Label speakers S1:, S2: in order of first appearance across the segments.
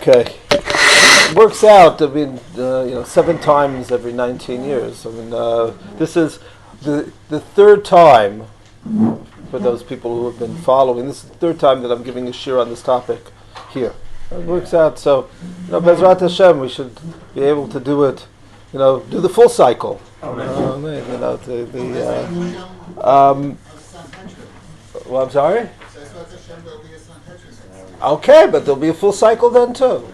S1: Okay. It works out. I mean, 7 times every 19 years. I mean, this is the third time for those people who have been following. This is the third time that I'm giving a shir on this topic here. It works out. So, Bezrat Hashem, we should be able to do it. Do the full cycle. Well, I'm sorry. Okay, but there'll be a full cycle then too.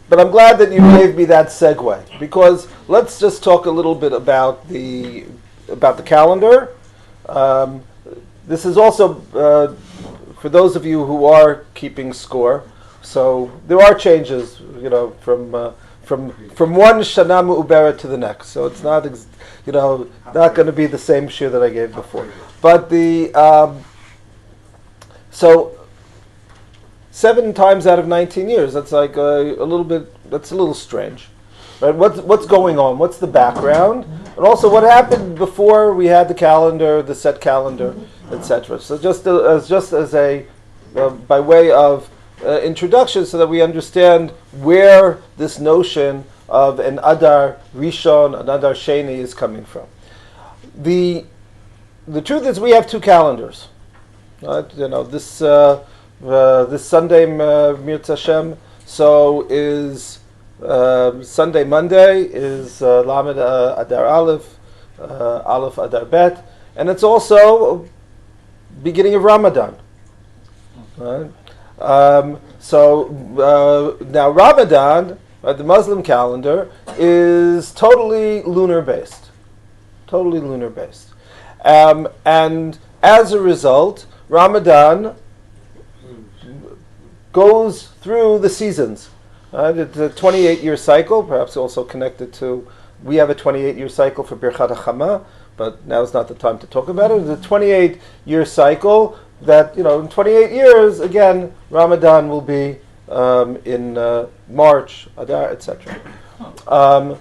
S1: But I'm glad that you gave me that segue, because let's just talk a little bit about the calendar. This is also for those of you who are keeping score. So there are changes, from one Shana Mu'ubera to the next. So it's not, not going to be the same shir that I gave before. But so 7 times out of 19 years, that's like that's a little strange. Right? What's going on? What's the background? And also what happened before we had the calendar, the set calendar, etc. So just as a, by way of introduction, so that we understand where this notion of an Adar Rishon, an Adar Sheni is coming from. The truth is we have 2 calendars. Right? This Sunday, Mirz Hashem, so is Sunday, Monday is Lamed Adar Aleph, Aleph Adar Bet, and it's also beginning of Ramadan. Right? So now Ramadan, the Muslim calendar, is totally lunar based. And as a result, Ramadan goes through the seasons. It's a 28-year cycle, perhaps also connected to, we have a 28-year cycle for Birchat HaChama, but now is not the time to talk about it. It's a 28-year cycle that, in 28 years, again, Ramadan will be in March, Adar, etc.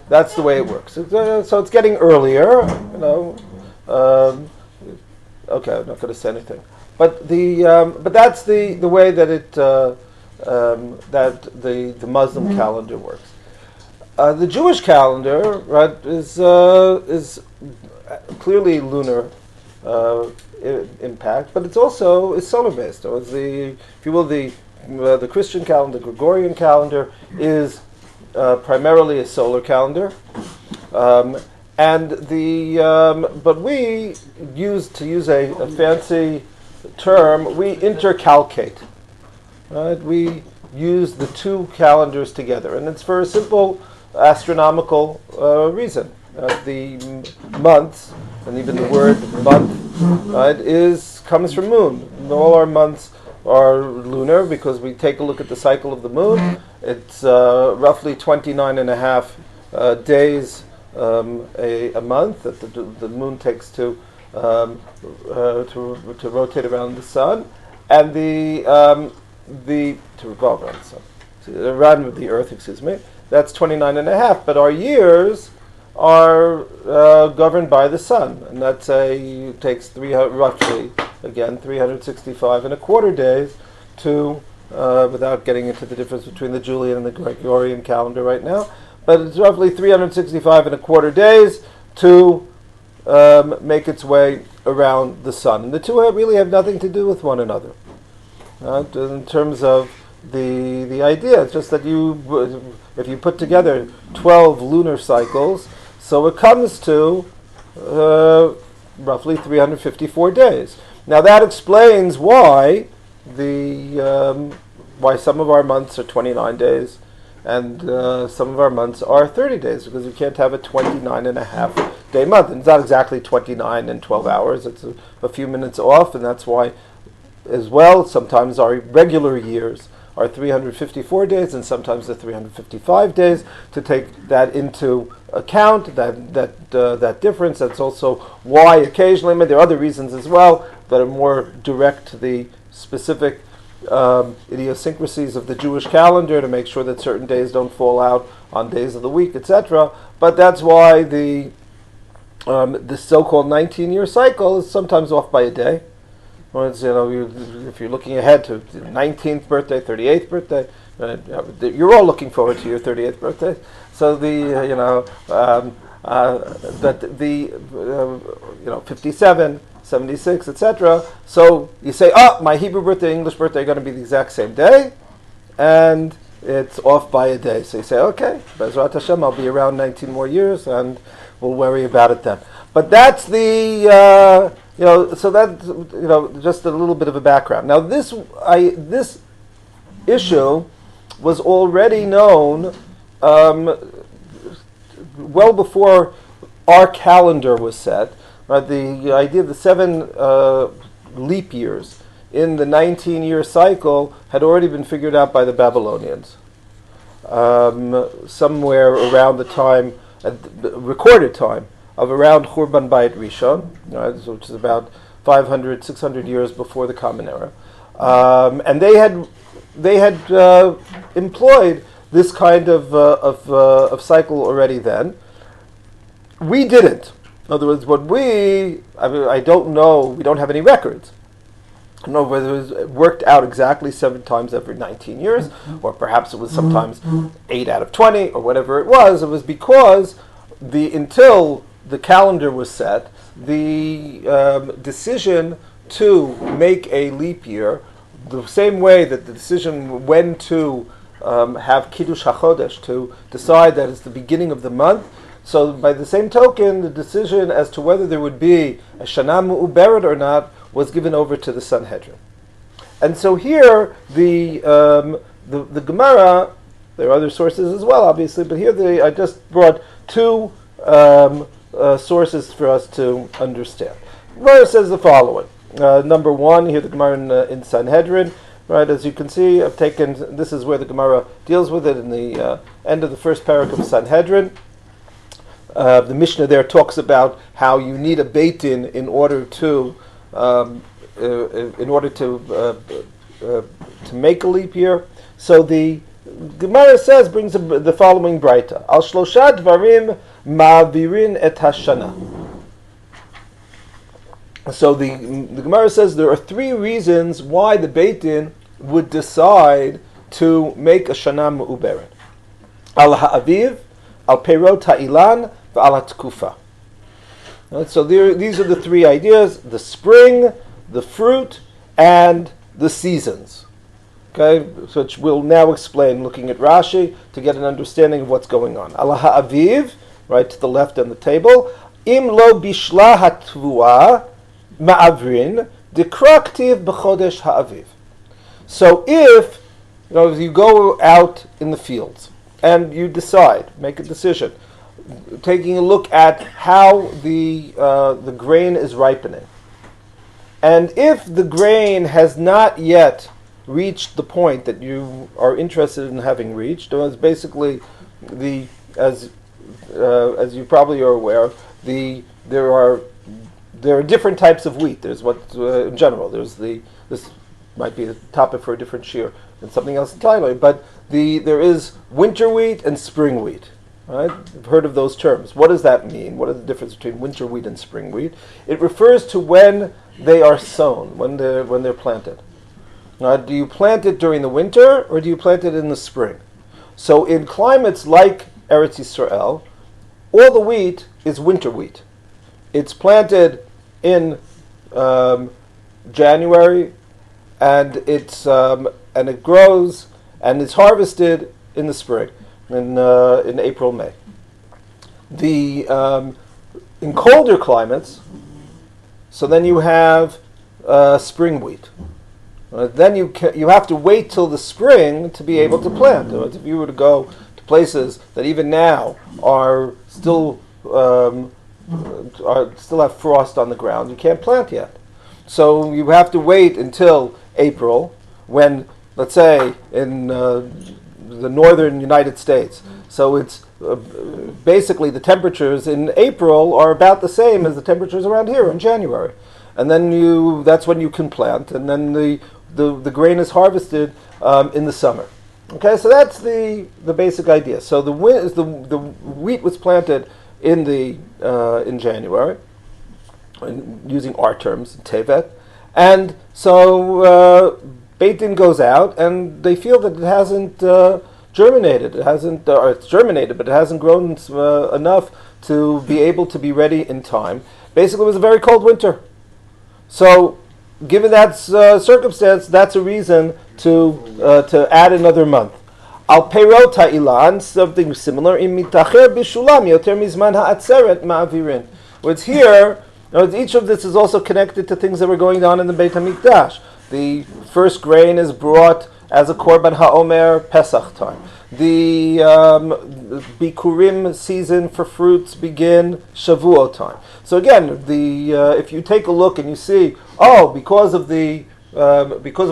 S1: That's the way it works. So it's getting earlier, okay, I'm not going to say anything. But that's the way that it that the Muslim calendar works. The Jewish calendar, right, is clearly lunar impact, but it's also solar based. So it's if you will, the Christian calendar, Gregorian calendar, is primarily a solar calendar, and but we to use a fancy term, we intercalcate. Right? We use the 2 calendars together, and it's for a simple astronomical reason. The months, and even the word month, right, comes from moon. All our months are lunar because we take a look at the cycle of the moon. It's roughly 29 and a half days a month that the moon takes to rotate around the sun, and to revolve around the sun, around the earth. Excuse me. That's 29 and a half. But our years are governed by the sun, and that's takes roughly 365 and a quarter days to, without getting into the difference between the Julian and the Gregorian calendar right now, but it's roughly 365 and a quarter days to make its way around the sun. And the 2 really have nothing to do with one another. In terms of the idea, it's just that if you put together 12 lunar cycles, so it comes to roughly 354 days. Now that explains why why some of our months are 29 days and some of our months are 30 days, because you can't have a 29 and a half day month. And it's not exactly 29 and 12 hours, it's a few minutes off, and that's why as well sometimes our regular years are 354 days, and sometimes they're 355 days. To take that into account, that difference, that's also why occasionally, I mean, there are other reasons as well that are more direct to the specific idiosyncrasies of the Jewish calendar, to make sure that certain days don't fall out on days of the week, etc. But that's why the this so-called 19-year cycle is sometimes off by a day. Well, it's, if you're looking ahead to 19th birthday, 38th birthday, you're all looking forward to your 38th birthday. So the 57, 76, etc. So you say, my Hebrew birthday, English birthday are going to be the exact same day, and it's off by a day. So you say, okay, Bezrat Hashem, I'll be around 19 more years, and we'll worry about it then. But that's the so that's just a little bit of a background. Now this issue was already known well before our calendar was set. Right? The idea of the 7 leap years in the 19-year cycle had already been figured out by the Babylonians. Somewhere around the time, recorded time, of around Churban Bayit Rishon, which is about 500, 600 years before the Common Era. And they had employed this kind of cycle already then. We didn't. In other words, I don't know, we don't have any records. I don't know whether it was worked out exactly 7 times every 19 years, or perhaps it was sometimes 8 out of 20, or whatever it was. It was because until the calendar was set, the decision to make a leap year, the same way that the decision when to have Kiddush HaChodesh, to decide that it's the beginning of the month, so by the same token, the decision as to whether there would be a Shana Mu'uberet or not was given over to the Sanhedrin. And so here, the Gemara, there are other sources as well, obviously, but here I just brought 2 sources for us to understand. The Gemara says the following. Number 1, here the Gemara in Sanhedrin, right? As you can see, I've taken, this is where the Gemara deals with it in the end of the first parak of Sanhedrin. The Mishnah there talks about how you need a Beit Din in order to make a leap year. So the Gemara brings the following Braita: Al Shlosha Dvarim Ma'avirin et Hashana. So the Gemara says there are 3 reasons why the Beit Din would decide to make a Shana Me'uberet: Al Ha'aviv, Al Perot Ha'ilan, V'al HaTkufa. So these are the 3 ideas: the spring, the fruit, and the seasons. Okay, so which we'll now explain looking at Rashi to get an understanding of what's going on. Al Ha'aviv, right to the left on the table, Im lo bishla hatvua ma'avrin dekraktiv b'chodesh ha'aviv. So if you go out in the fields and you make a decision, taking a look at how the grain is ripening, and if the grain has not yet reached the point that you are interested in having reached, it's basically as you probably are aware, there are different types of wheat. There's in general, this might be a topic for a different shiur and something else entirely, but there is winter wheat and spring wheat. Right? You've heard of those terms. What does that mean? What is the difference between winter wheat and spring wheat? It refers to when they are sown, when they're planted. Now, do you plant it during the winter or do you plant it in the spring? So in climates like Eretz Yisrael, all the wheat is winter wheat. It's planted in January, and it grows and it's harvested in the spring, in April, May. In colder climates, so then you have spring wheat. Then you have to wait till the spring to be able to plant. If you were to go to places that even now are still have frost on the ground, you can't plant yet. So you have to wait until April, when, let's say, in the northern United States, so it's basically the temperatures in April are about the same as the temperatures around here in January, and then that's when you can plant, and then the grain is harvested in the summer. Okay, so that's the basic idea. So the wheat was planted in January, using our terms, Tevet, and so Beit Din goes out, and they feel that it hasn't germinated. It hasn't, or it's germinated, but it hasn't grown enough to be able to be ready in time. Basically, it was a very cold winter. So, given that circumstance, that's a reason to add another month. Al Perot Ha'ilan, something similar. Im mitacher bishulam yoter mizman ha'atzeret ma'avirin. What's here, each of this is also connected to things that were going on in the Beit HaMikdash. The first grain is brought as a Korban HaOmer Pesach time. The Bikurim season for fruits begin Shavuot time. So again, if you take a look and you see, because of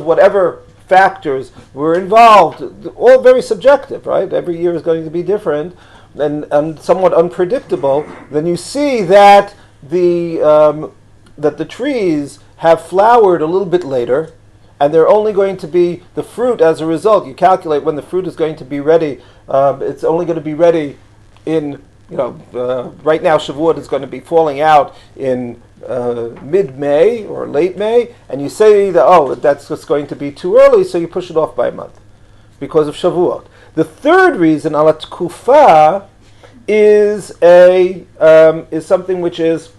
S1: whatever factors were involved, all very subjective, right? Every year is going to be different and somewhat unpredictable. Then you see that the trees have flowered a little bit later, and they're only going to be the fruit as a result. You calculate when the fruit is going to be ready. It's only going to be ready in, right now Shavuot is going to be falling out in mid-May or late May, and you say that, that's just going to be too early, so you push it off by a month because of Shavuot. The third reason, alat kufa, is something which is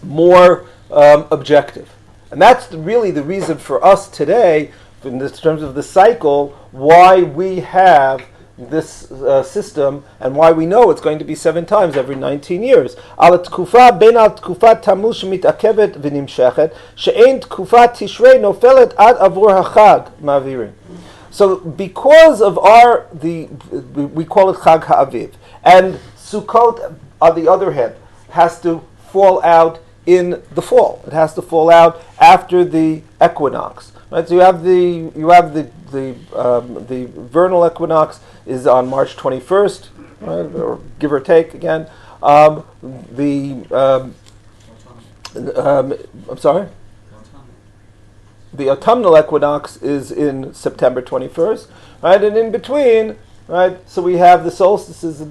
S1: more objective. And that's really the reason for us today, in terms of the cycle, why we have this system and why we know it's going to be 7 times every 19 years. Al tkufa ben al tkufa tammuz shemitakevet v'nimshechet she'ein tkufa tishrei nofelet ad avur hachag ma'avirin. So because of we call it Chag HaAviv, and Sukkot, on the other hand, has to fall out in the fall. It has to fall out after the equinox. Right? So you have the vernal equinox is on March 21st, right? Or give or take again. I'm sorry. The autumnal equinox is in September 21st, right? And in between, right? So we have the solstices,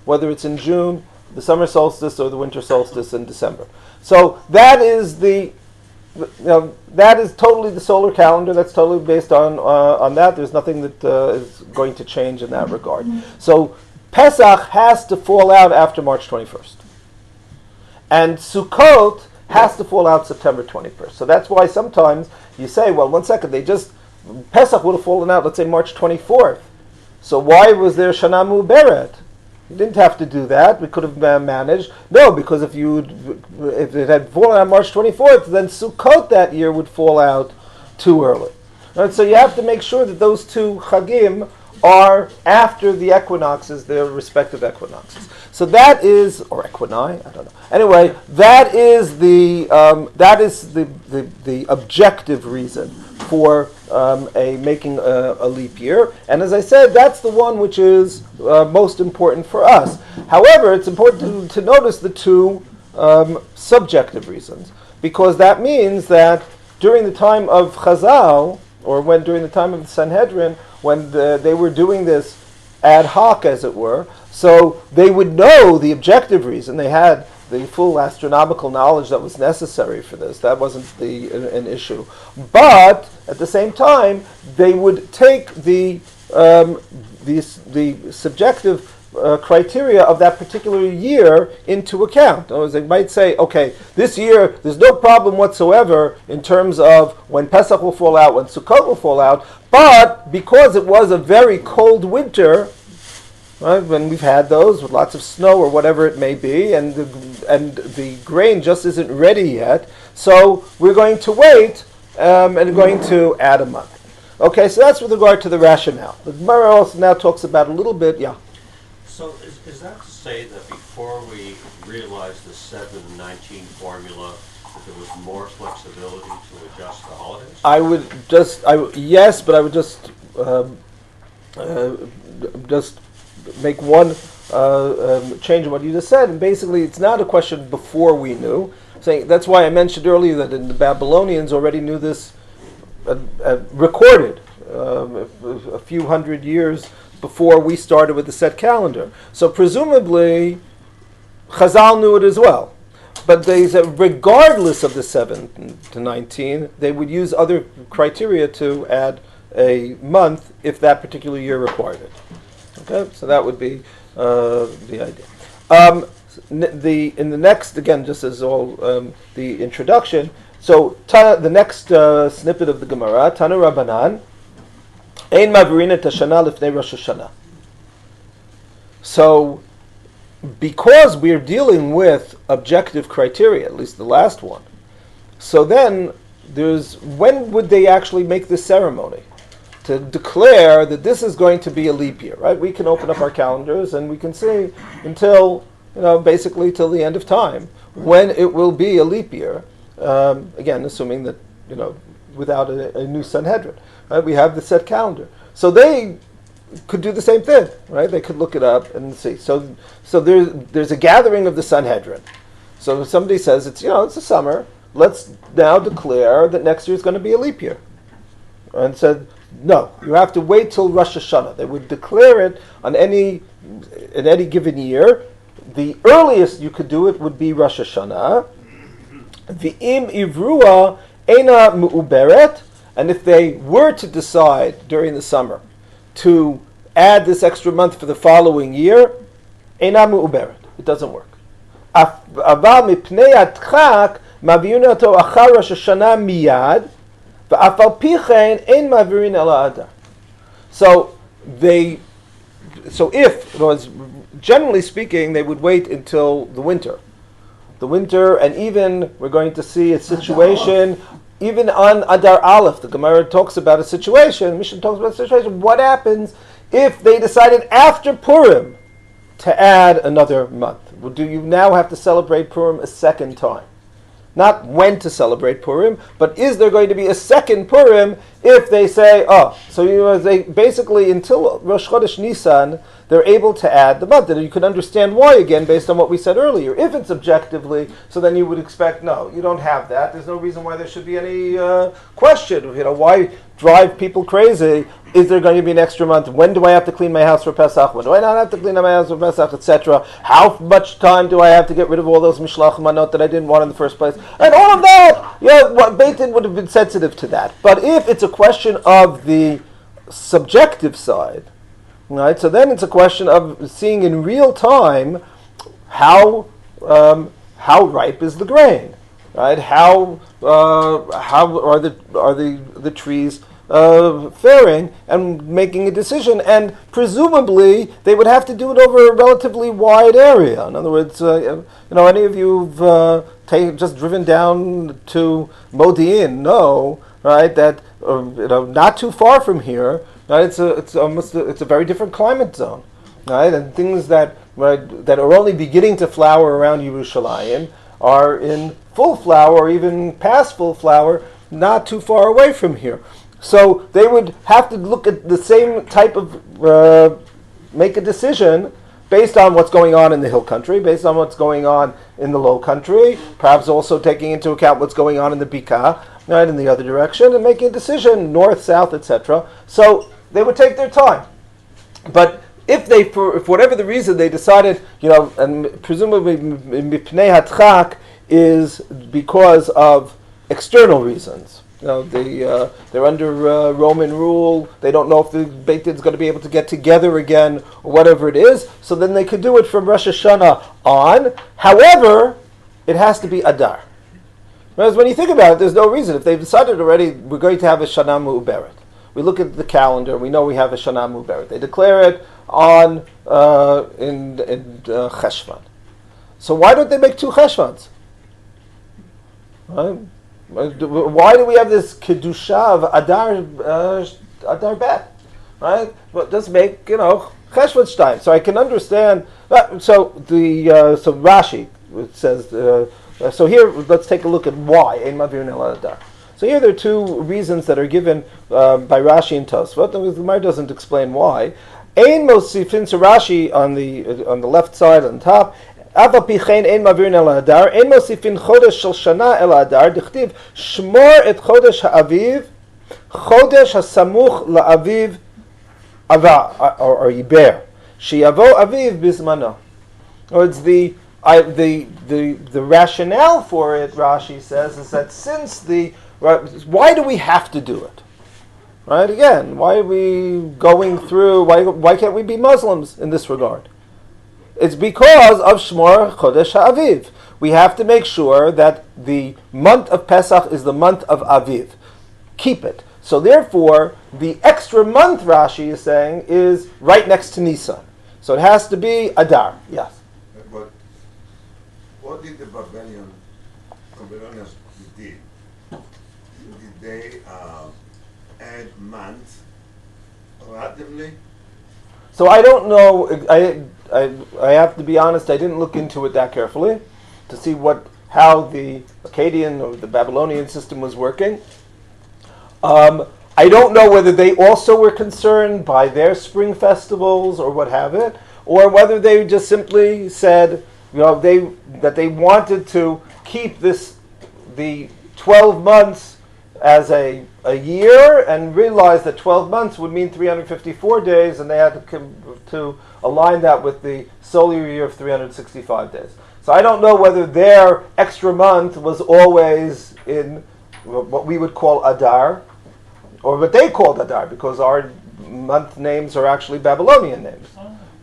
S1: whether it's in June, the summer solstice, or the winter solstice in December. So that is that is totally the solar calendar. That's totally based on that. There's nothing that is going to change in that regard. So Pesach has to fall out after March 21st, and Sukkot has to fall out September 21st. So that's why sometimes you say, well, 1 second, Pesach would have fallen out, let's say March 24th. So why was there Shana Mu'beret? You didn't have to do that. We could have managed. No, because if it had fallen out March 24th, then Sukkot that year would fall out too early. Right? So you have to make sure that those two Chagim are after the equinoxes, their respective equinoxes. So that is, or equini, I don't know. Anyway, that is the objective reason for making a leap year. And as I said, that's the one which is most important for us. However, it's important to notice the two subjective reasons, because that means that during the time of Chazal, or during the time of the Sanhedrin, when they were doing this ad hoc, as it were, so they would know the objective reason. They had the full astronomical knowledge that was necessary for this. That wasn't an issue. But at the same time, they would take the subjective criteria of that particular year into account. In other words, they might say, okay, this year there's no problem whatsoever in terms of when Pesach will fall out, when Sukkot will fall out, but because it was a very cold winter, right, when we've had those with lots of snow or whatever it may be, and the grain just isn't ready yet, so we're going to wait and going to add a month. Okay, so that's with regard to the rationale. The Gemara also now talks about a little bit,
S2: So is that to say that before we realized the 7-19 formula, that there was more flexibility to adjust the holidays?
S1: Yes, but I would just make one change in what you just said. And basically, it's not a question before we knew. That's why I mentioned earlier that the Babylonians already knew this, recorded a few hundred years before we started with the set calendar. So presumably, Chazal knew it as well. But they said regardless of the 7 to 19, they would use other criteria to add a month if that particular year required it. Okay, so that would be the idea. In the next, again, just as all the introduction, so the next snippet of the Gemara, Tana Rabbanan, Ein Mavirin et Hashana lifnei Rosh Hashanah. So, because we're dealing with objective criteria, at least the last one, so then when would they actually make this ceremony? To declare that this is going to be a leap year, right? We can open up our calendars and we can see until, basically till the end of time, when it will be a leap year. Again, assuming that, without a new Sanhedrin, right? We have the set calendar. So they could do the same thing, right? They could look it up and see. So there's a gathering of the Sanhedrin. So if somebody says it's the summer, let's now declare that next year is going to be a leap year, and said no, you have to wait till Rosh Hashanah. They would declare it in any given year. The earliest you could do it would be Rosh Hashanah. V'im ivrua ena mu'uberet, and if they were to decide during the summer to add this extra month for the following year, ena mu'uberet. It doesn't work. Aval mipnei atchak maviun oto achar Rosh Hashanah miyad, v'afal pichen ein mavirin ela Adar. So generally speaking, they would wait until the winter. And even we're going to see a situation, even on Adar Aleph, the Gemara talks about a situation, Mishnah talks about a situation, what happens if they decided after Purim to add another month? Well, do you now have to celebrate Purim a second time? Not when to celebrate Purim, but is there going to be a second Purim if they say, they basically, until Rosh Chodesh Nisan, they're able to add the month. And you can understand why, again, based on what we said earlier. If it's objectively, so then you would expect, no, you don't have that. There's no reason why there should be any question. Why drive people crazy? Is there going to be an extra month? When do I have to clean my house for Pesach? When do I not have to clean my house for Pesach, etc.? How much time do I have to get rid of all those mishlach manot that I didn't want in the first place? And all of that, Beit Din would have been sensitive to that. But if it's a question of the subjective side, right? So then it's a question of seeing in real time how ripe is the grain, right? How are the trees faring, and making a decision, and presumably they would have to do it over a relatively wide area. In other words, any of you've just driven down to Modi'in know, right, that not too far from here, right, it's a very different climate zone, right, and things that are only beginning to flower around Yerushalayim are in full flower, or even past full flower, not too far away from here. So they would have to look at the same type of, make a decision based on what's going on in the hill country, based on what's going on in the low country, perhaps also taking into account what's going on in the Bika, right, in the other direction, and making a decision, north, south, etc. So they would take their time. But if they, for whatever the reason, they decided, and presumably mipnei hatchak is because of external reasons. They're under Roman rule. They don't know if the Beit Din is going to be able to get together again, or whatever it is. So then they could do it from Rosh Hashanah on. However, it has to be Adar. Whereas when you think about it, there's no reason. If they've decided already, we're going to have a Shana Mu'uberet. We look at the calendar. We know we have a Shana Mu'uberet. They declare it on in Cheshvan. So why don't they make two Cheshvans? Right? Why do we have this kedusha of Adar Bet, right? But just make Cheshvan Shtein. So I can understand. So Rashi says. So here, let's take a look at why Ein Mavirin Ela Adar. So here there are two reasons that are given by Rashi and Tosfot. The Gemara doesn't explain why. Ein Mosifin. So Rashi on the left side on top. Ava pichein ein mavirin el Adar, ein mosifin chodesh shel shana el Adar, dichtiv shmor et chodesh ha'aviv, chodesh hasamuch la'aviv ava, or yiber, sheyavo aviv bizmano. Or it's the the rationale for it, Rashi says, is that why do we have to do it? Right? Again, why are we going through? Why can't we be Muslims in this regard? It's because of Shmor Chodesh HaAviv. We have to make sure that the month of Pesach is the month of Aviv. Keep it. So therefore, the extra month, Rashi is saying, is right next to Nisan. So it has to be Adar. Yes.
S3: But what did the Babylonians did? Did they add months randomly?
S1: So I don't know. I have to be honest. I didn't look into it that carefully to see how the Akkadian or the Babylonian system was working. I don't know whether they also were concerned by their spring festivals or what have it, or whether they just simply said, that they wanted to keep the 12 months as a year, and realized that 12 months would mean 354 days, and they had to align that with the solar year of 365 days. So I don't know whether their extra month was always in what we would call Adar, or what they called Adar, because our month names are actually Babylonian names.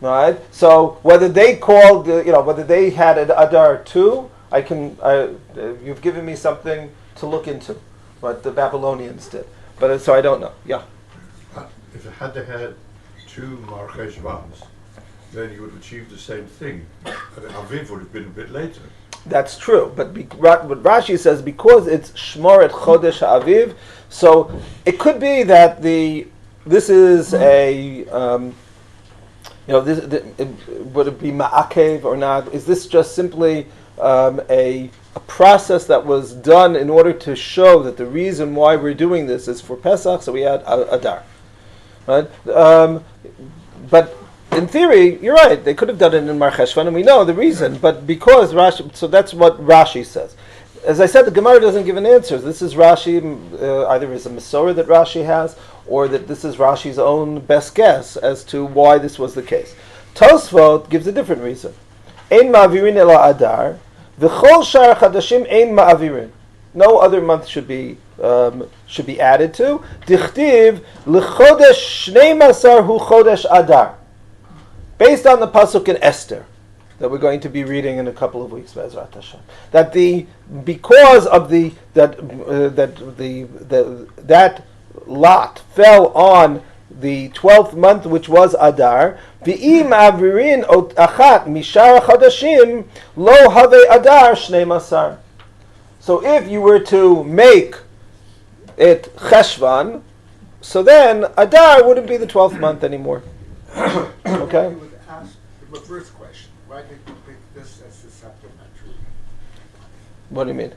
S1: Right? So whether they called, whether they had an Adar too, you've given me something to look into, what the Babylonians did. But so I don't know. Yeah.
S4: If it had two Marchei Shvans, then you would have achieved the same thing. And Aviv would have been a bit later.
S1: That's true, but what Rashi says, because it's Shmoret Chodesh HaAviv, so it could be that this is a would it be ma'akev or not? Is this just simply a process that was done in order to show that the reason why we're doing this is for Pesach? So we had Adar, right? But in theory, you're right. They could have done it in Mar Cheshvan, and we know the reason. But because Rashi, so that's what Rashi says. As I said, the Gemara doesn't give an answer. This is Rashi, either as a Masorah that Rashi has, or that this is Rashi's own best guess as to why this was the case. Tosfot gives a different reason. Ein ma'avirin ela Adar, v'chol shar chadashim ein ma'avirin. No other month should be added to. Dichtiv l'chodesh shnei masar hu chodesh Adar. Based on the pasuk in Esther that we're going to be reading in a couple of weeks, Be'ezrat Hashem, that because of that lot fell on the 12th month, which was Adar. V'im avirin ot achat mishar chadashim lo have Adar shnei masar. So if you were to make it Cheshvan, so then Adar wouldn't be the 12th month anymore. Okay?
S5: You would ask the reverse question. Why did you pick this as a supplementary?
S1: What do you mean?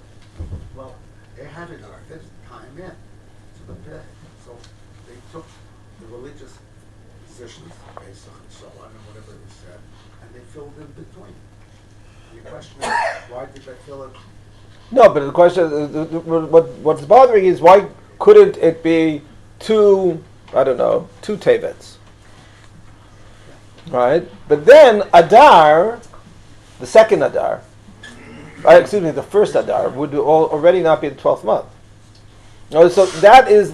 S5: Well, they had it at this time in. So they took the religious positions, Pesach and so on, and whatever it was said, and they filled in between. And the question is, why did they fill it?
S1: No, but the question, what's bothering is why couldn't it be two Tevets? Right? But then Adar, the second Adar, the first Adar, would already not be the 12th month. So that is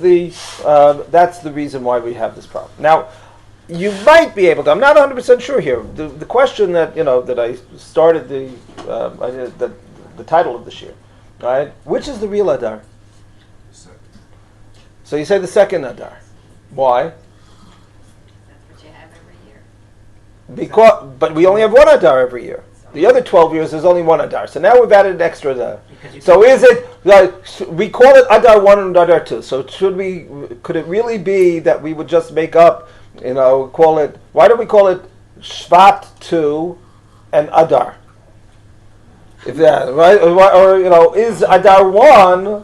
S1: that's the reason why we have this problem. Now, you might be able to, I'm not 100% sure here, the question that I started the title of this year, right? Which is the real Adar? So you say the second Adar. Why? But we only have one Adar every year. The other 12 years, there's only one Adar. So now we've added an extra Adar. So is it, we call it Adar 1 and Adar 2. So could it really be that we would just make up, call it, why don't we call it Shvat 2 and Adar? If that, right? Or is Adar 1,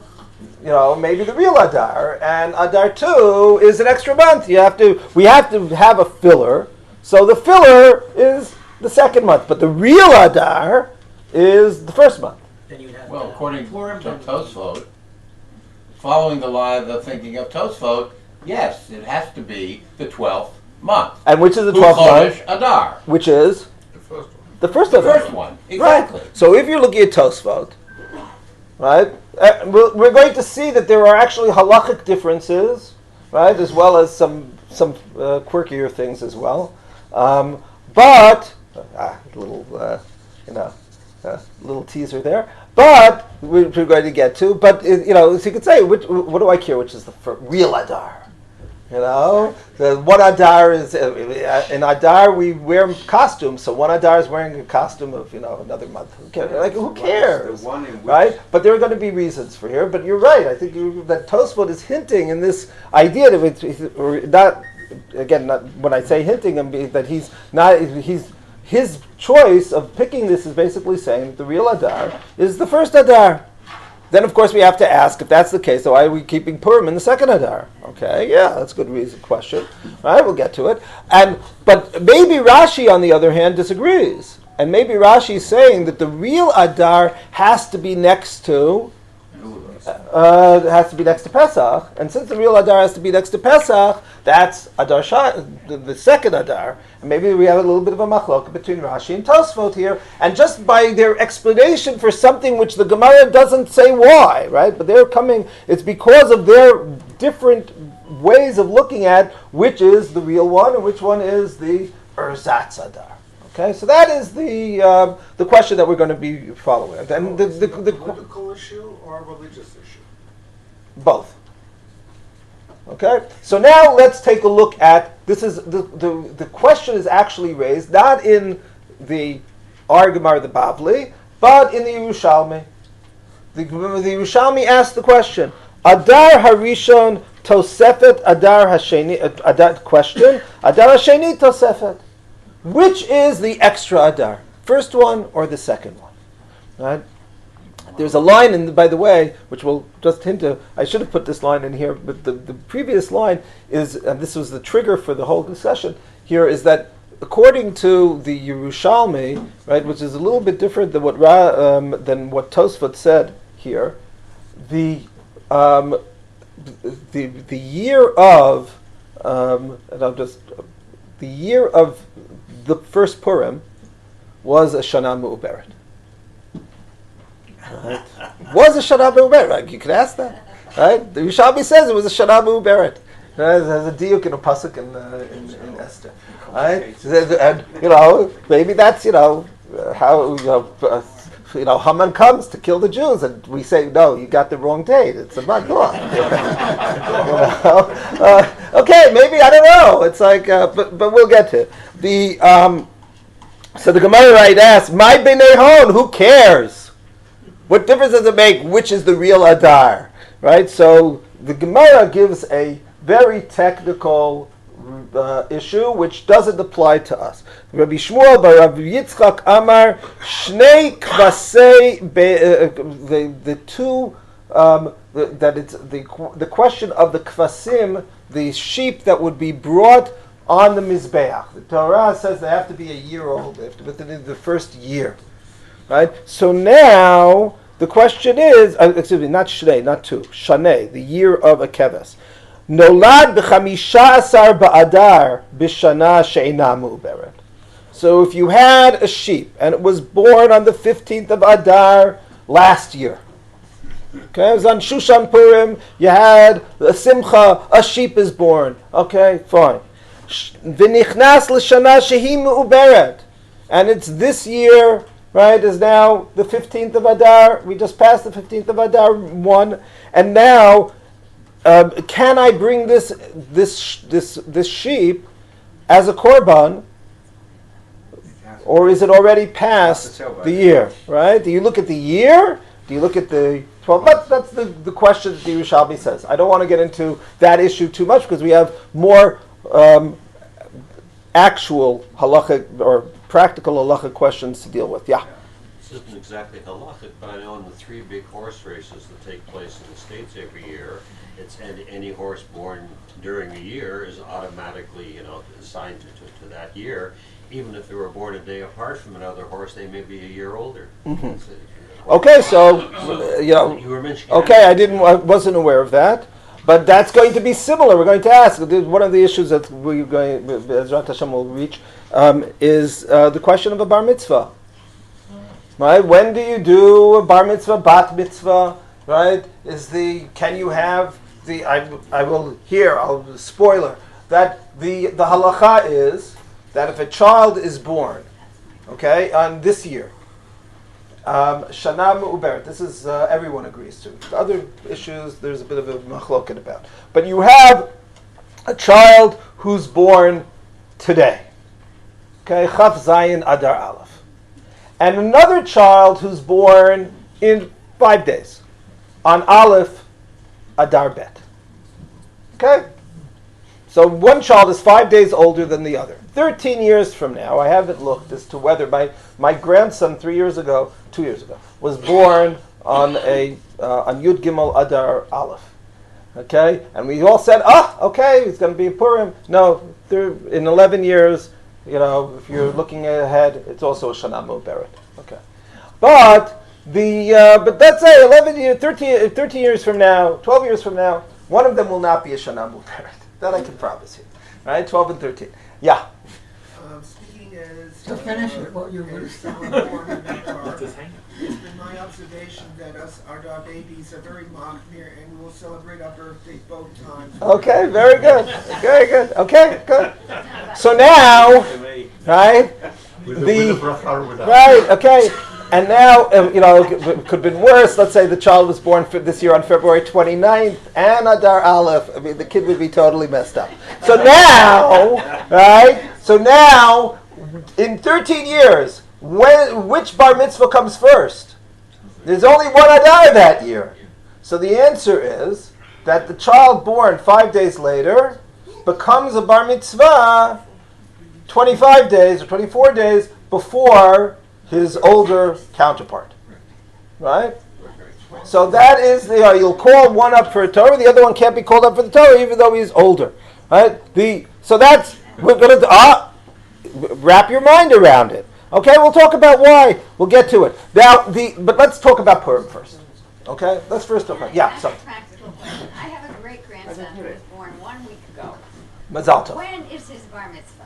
S1: maybe the real Adar, and Adar 2 is an extra month. We have to have a filler. So the filler is the second month, but the real Adar is the first month.
S6: Then you'd have
S7: according to Tosfot, following the thinking of Tosfot, yes, it has to be the 12th month.
S1: And which is the 12th month?
S7: Adar.
S1: Which is?
S4: The first one.
S1: The first
S7: The
S1: Adar.
S7: first one, exactly.
S1: Right. So if you're looking at Tosfot, right, we're going to see that there are actually halachic differences, right, as well as some quirkier things as well. But little teaser there. But we're going to get to. But so you could say, what do I care? Which is the real Adar? The one Adar is in Adar we wear costumes. So one Adar is wearing a costume of another month. Who cares? Right? But there are going to be reasons for here. But you're right. I think that Tosfot is hinting in this idea that not when I say hinting, that his choice of picking this is basically saying that the real Adar is the first Adar. Then, of course, we have to ask, if that's the case, so why are we keeping Purim in the second Adar? Okay, yeah, that's a good question. All right, we'll get to it. But maybe Rashi, on the other hand, disagrees. And maybe Rashi is saying that the real Adar has to be next to Pesach. And since the real Adar has to be next to Pesach, that's Adar the second Adar. And maybe we have a little bit of a machlok between Rashi and Tosfot here. And just by their explanation for something which the Gemara doesn't say why, right? But they're coming, it's because of their different ways of looking at which is the real one and which one is the Erzatz Adar. Okay, so that is the question that we're going to be following. And
S5: Is it a political issue or a religious issue?
S1: Both. Okay, so now let's take a look at this. Is the question is actually raised not in the Argamar, the Bavli, but in the Yerushalmi. The Yerushalmi asked the question: Adar Harishon Tosefet Adar Hasheni. Adar question: Adar Hasheni Tosefet. Which is the extra Adar? First one or the second one? Right? There's a line, by the way, which we'll just hint to. I should have put this line in here, but the previous line is, and this was the trigger for the whole discussion here, is that according to the Yerushalmi, right, which is a little bit different than what Tosfot said here, the year of the year of the first Purim was a Shana Me'uberet. Right? Was a Shana Me'uberet, right? You could ask that. Right? The Yerushalmi says it was a Shana Me'uberet. Right? There's a diuk in a pasuk in Esther. Right? And maybe that's how Haman comes to kill the Jews, and we say, no, you got the wrong date. It's a month off. Okay, maybe, I don't know. It's like, but we'll get to it. So the Gemara asks, my b'nei hon, who cares? What difference does it make which is the real Adar? Right? So the Gemara gives a very technical issue which doesn't apply to us. Rabbi Shmuel bar Rabbi Yitzchak Amar Shnei Kvasei the two that it's the question of the kvasim, the sheep that would be brought on the mizbeach. The Torah says they have to be a year old. They have to be within the first year, right? So now the question is, not Shnei, not two, Shanei, the year of a keves. Nolad b'chamisha asar ba'adar b'shana she'ina mu'uberet. So if you had a sheep and it was born on the 15th of Adar last year, okay, it was on Shushan Purim, you had a simcha, a sheep is born, okay, fine. V'nichnas l'shana shehi mu'uberet, and it's this year, right, is now the 15th of Adar, we just passed the 15th of Adar 1, and now can I bring this sheep as a korban, or is it already past the year? Right? Do you look at the year? Do you look at the 12? But that's the question that the Yerushalmi says. I don't want to get into that issue too much because we have more actual halachic or practical halachic questions to deal with. Yeah.
S2: This isn't exactly halachic, but I know in the 3 big horse races that take place in the States every year, it's any horse born during a year is automatically, assigned to that year. Even if they were born a day apart from another horse, they may be a year older.
S1: Okay, so
S2: you were mentioning.
S1: Okay, I wasn't aware of that, But that's going to be similar. We're going to ask. One of the issues that we're going, Ezrat Hashem will reach, is the question of a bar mitzvah. Right? When do you do a bar mitzvah, bat mitzvah? Right? Can you have the? I'll spoiler that the halacha is that if a child is born, okay, on this year, Shana Me'uberet. This is everyone agrees to. The other issues there's a bit of a machloket about. But you have a child who's born today. Okay, Chaf Zayin Adar Aleph. And another child who's born in 5 days. On Aleph Adar Bet. Okay? So one child is 5 days older than the other. 13 years from now, I haven't looked as to whether my grandson 2 years ago, was born on Yud Gimel Adar Aleph. Okay? And we all said, okay, he's going to be a Purim. No, in 11 years, if you're looking ahead, it's also a Shana Me'uberet. Okay. But let's say 13 years from now, 12 years from now, one of them will not be a Shana Me'uberet. That I can promise you. Right? 12 and 13. Yeah.
S6: Speaking as
S8: To finish it, what you were
S6: it's been my observation that us Adar babies are very machmir and we will celebrate our birthday both times.
S1: Okay, very good. Very good. Okay, good. So now, right? Right, okay. And now, it could have been worse. Let's say the child was born this year on February 29th and Adar Aleph. I mean, the kid would be totally messed up. So now, right? So now, in 13 years, which bar mitzvah comes first? There's only one Adar that year. So the answer is that the child born 5 days later becomes a bar mitzvah 25 days or 24 days before his older counterpart. Right? So that is, you'll call one up for a Torah, the other one can't be called up for the Torah even though he's older. Right? So that's, we're going to, wrap your mind around it. Okay, we'll talk about why. We'll get to it. Now, but let's talk about Purim first. Okay? Let's first talk about,
S9: I have a practical question. I have a great-grandson who was born 1 week ago.
S1: Mazal tov.
S9: When is his bar mitzvah?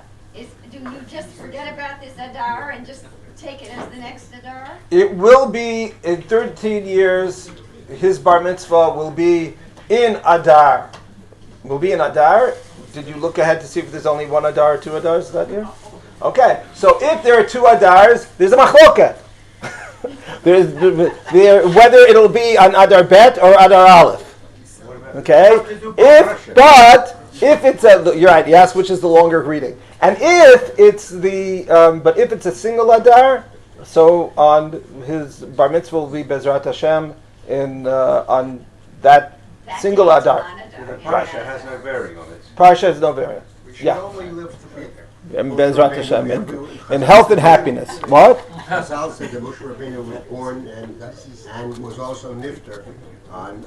S9: Do you just forget about this Adar and just take it as the next Adar?
S1: It will be in 13 years. His bar mitzvah will be in Adar. Will be in Adar. Did you look ahead to see if there's only one Adar or two Adars that year? Okay, so if there are two Adars, there's a machloket. Whether it'll be on Adar Bet or Adar Aleph. Okay, if it's you're right. You asked which is the longer reading, and if it's if it's a single Adar, so on his bar mitzvah will be Bezrat Hashem on that single Adar.
S4: Parsha has no bearing on it.
S1: Parsha has no bearing.
S5: We should
S1: Yeah.
S5: only live to be there.
S1: And Bezrat Hashem in health and happiness. What?
S10: Chazal said that Moshe Rabbeinu was born and was also nifter on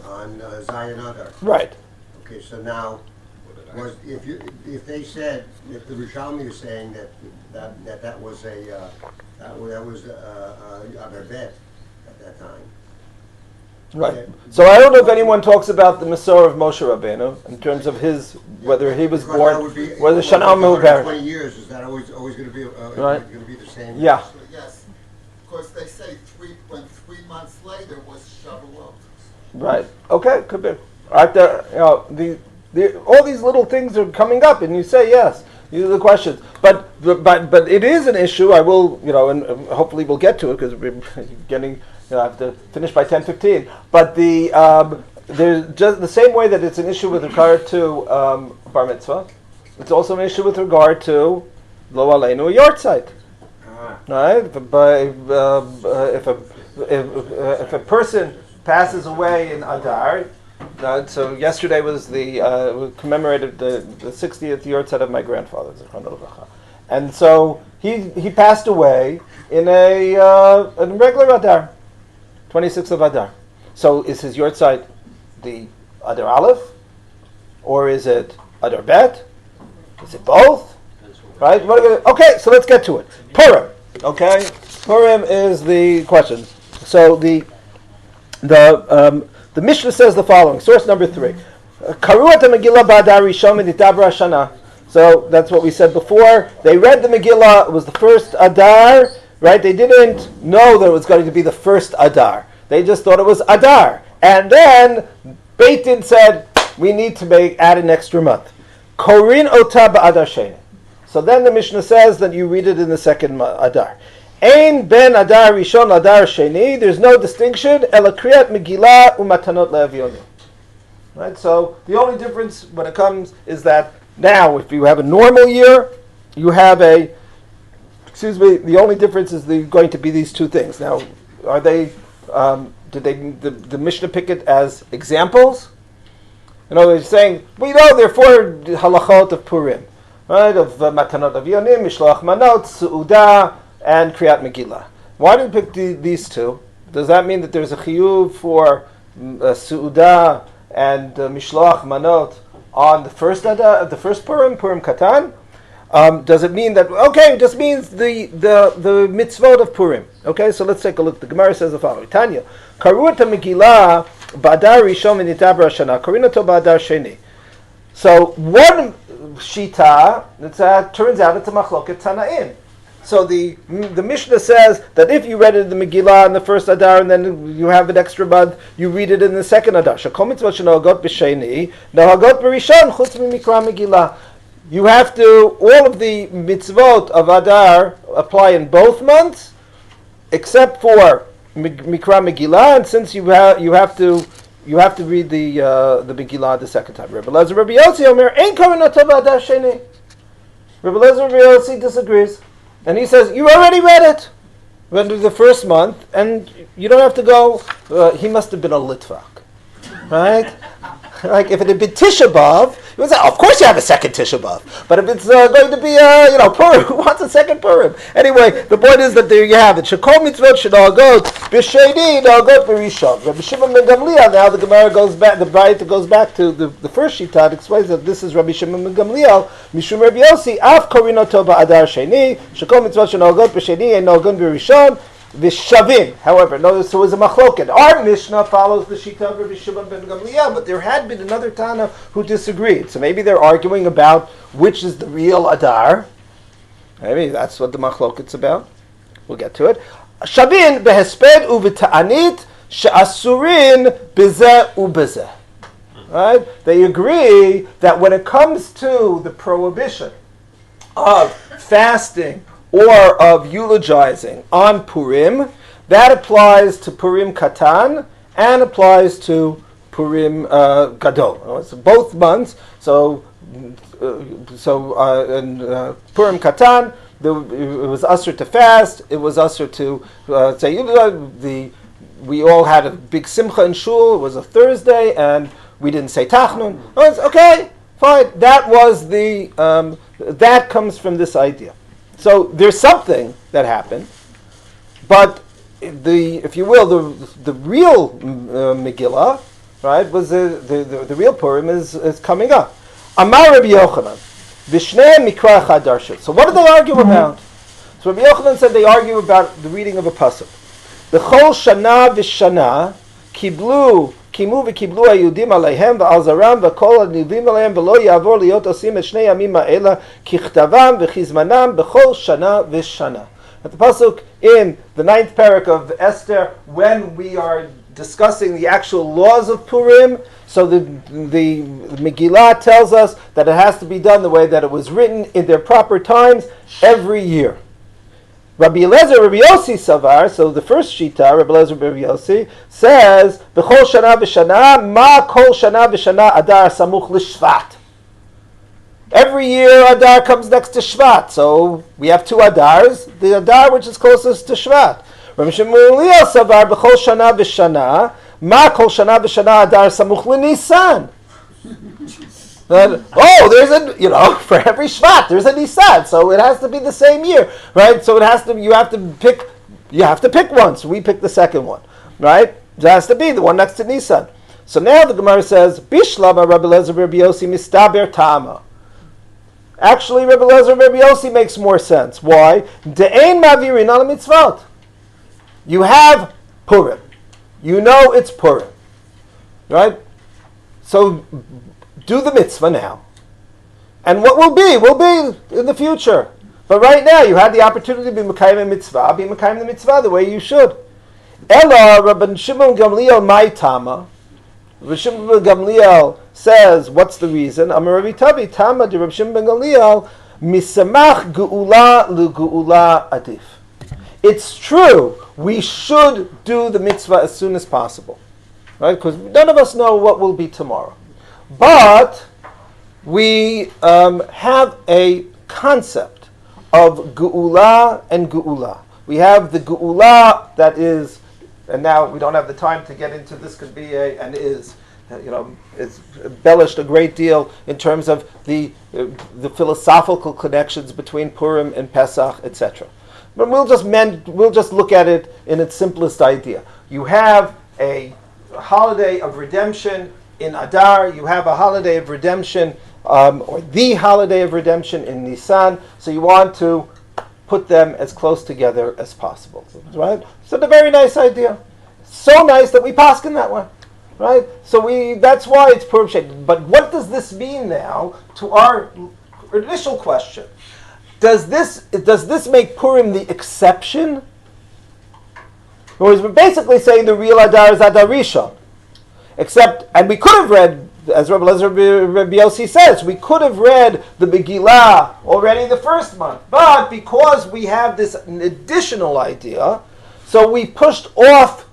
S10: Zion Adar.
S1: Right.
S10: Okay, so now, if they said, if the Rishalmi is saying that was Adar Bet at that time.
S1: Right. So I don't know if anyone talks about the Masorah of Moshe Rabbeinu in terms of whether he was born, whether Shana Me'uberet.
S10: 20 years, is that always going to be
S1: Right.
S10: going to be the same?
S1: Yeah.
S3: Yes. Of course, they say 3 months later was Shavuot.
S1: Right. Okay. Could be. All these little things are coming up, and you say yes. These are the questions. But it is an issue. I will, and hopefully we'll get to it because we're getting. I have to finish by 10:15. But there's just the same way that it's an issue with regard to bar mitzvah. It's also an issue with regard to lo aleinu yortzeit. Right? If a person passes away in Adar, so yesterday was we commemorated the 60th yortzeit of my grandfather, Zichrono Livracha, and so he passed away in a regular Adar. 26th of Adar. So is his yortzeit the Adar Aleph? Or is it Adar Bet? Is it both? Right? Okay, so let's get to it. Purim. Okay? Purim is the question. So the Mishnah says the following. Source number 3. Karuat Megillah Ba'adar Rishon V'Nitabra Shana. So that's what we said before. They read the Megillah. It was the first Adar, right? They didn't know that it was going to be the first Adar. They just thought it was Adar. And then Beit Din said, we need to add an extra month. Korin Ota Ba'adar Sheni. So then the Mishnah says that you read it in the second Adar. Ein ben Adar Rishon Adar Sheni. There's no distinction. Ela Kriyat Megillah u'Matanot le'Avionim. Right. So the only difference when it comes is that now, if you have a normal year, you have the only difference is going to be these two things. Now, are they? Did the Mishnah pick it as examples? You know, they're saying, well, they're four halachot of Purim, right? Of Matanot Avionim, Mishloach Manot, Su'udah, and Kriyat Megillah. Why did you pick these two? Does that mean that there's a chiyuv for Su'udah and Mishloach Manot on the first Purim Katan? Does it mean that, it just means the mitzvot of Purim. Okay, so let's take a look. The Gemara says the following. Tanya, Karuat Megillah Ba'adar Rishon V'Nitabra Shana, Karinato Ba'adar Sheni. So one shita, turns out it's a machloket Tanaim. So the Mishnah says that if you read it in the Megillah in the first Adar and then you have an extra month, you read it in the second Adar. Shakol mitzvot shenohagot b'sheni, nohagot b'rishon chutz mimikra Megillah. You have to, all of the mitzvot of Adar apply in both months, except for Mikra Megillah, and since you have to read the Megillah the second time. Rabbi Lezer Rabbi Yossi Omer Ein Karinat Adar Sheni. Rabbi Lezer Rabbi Yossi disagrees, and he says you already read it. Read it the first month, and you don't have to go. He must have been a Litvak, right? Like if it had been Tisha B'Av, you would say, of course you have a second Tisha B'Av. But if it's going to be, Purim, who wants a second Purim? Anyway, the point is that there you have it. Shekol mitzvot shenahagot b'sheni nahagot b'rishon. Rabbi Shimon ben Gamliel. Now the Gemara goes back. The Brayta goes back to the first shita. It explains that this is Rabbi Shimon ben Gamliel. Mishum Rabbi Yossi af korinoto ba'adar sheni. Shekol mitzvot shenahagot b'sheni and nahagot b'rishon. Vishavim, however, notice there was a machloket. Our Mishnah follows the Shita of Rabbi Shimon ben Gamliel, but there had been another Tana who disagreed. So maybe they're arguing about which is the real Adar. Maybe that's what the machloket's about. We'll get to it. Shavin behesped uv'ta'anit she'asurin bizeh ubezeh. Right? They agree that when it comes to the prohibition of fasting or of eulogizing on Purim, that applies to Purim Katan and applies to Purim Gadol. It's both months. So in Purim Katan, it was usher to fast. It was usher to say we all had a big simcha in shul. It was a Thursday, and we didn't say Tachnun. Okay, fine. That was that comes from this idea. So there's something that happened, but the real Megillah, right, was the real Purim is coming up. Amar Rabbi Yochanan, Vishnei Mikra Chadarshet. So what do they argue about? So Rabbi Yochanan said they argue about the reading of a pasuk. The Chol Shana V'Shana Kimu v'kiblu hayudim aleihem v'al zaram v'kol hanilvim aleihem v'lo ya'avor liot osim et shnei yamim ha'ela kichtavam v'chizmanam b'chol shana v'shana. At the pasuk in the 9th parak of Esther, when we are discussing the actual laws of Purim, so the Megillah tells us that it has to be done the way that it was written in their proper times every year. Rabbi Eliezer, Rabbi Yossi Savar, so the first Shita, Rabbi Eliezer, Rabbi Yossi, says, B'chol shana v'shana, ma kol shana v'shana Adar samuch l'Shvat. Every year Adar comes next to Shvat, so we have two Adars, the Adar which is closest to Shvat. Rabbi Shmuel Savar, B'chol shana v'shana, ma kol shana v'shana Adar samuch l'Nisan. There's for every Shvat there's a Nisan, so it has to be the same year, right? So you have to pick one. So we pick the second one, right? It has to be the one next to Nisan. So now the Gemara says, Bishlama Rabbi Lezer Rabbi Yossi mistaber tama. Actually, Rabbi Lezer Rabbi Yossi makes more sense. Why? De'ein mavirin al mitzvot. You have Purim. You know it's Purim, right? So do the mitzvah now. And what will be in the future. But right now, you had the opportunity to be Mekayim a mitzvah, be Mekayim the mitzvah the way you should. Ela Rabbi Shimon Gamliel my Tama. Rabbi Shimon Gamliel says, what's the reason? Amar Rabbi Tavi Tama de Rabbi Shimon Gamliel misamach geula legeula adif. It's true, we should do the mitzvah as soon as possible, right? Because none of us know what will be tomorrow. But we have a concept of geula and geula. We have the geula that is, and now we don't have the time to get into this, could be it's embellished a great deal in terms of the philosophical connections between Purim and Pesach, etc. But we'll just look at it in its simplest idea. You have a holiday of redemption in Adar. You have a holiday of redemption, or the holiday of redemption in Nisan. So you want to put them as close together as possible, right? So the very nice idea. So nice that we paskin that way, right? So that's why it's Purim shaped. But what does this mean now to our initial question? Does this make Purim the exception? Whereas we're basically saying the real Adar is Adar Rishon. Except, and we could have read, as Rabbi Yossi says, we could have read the Megillah already the first month. But because we have this additional idea, so we pushed off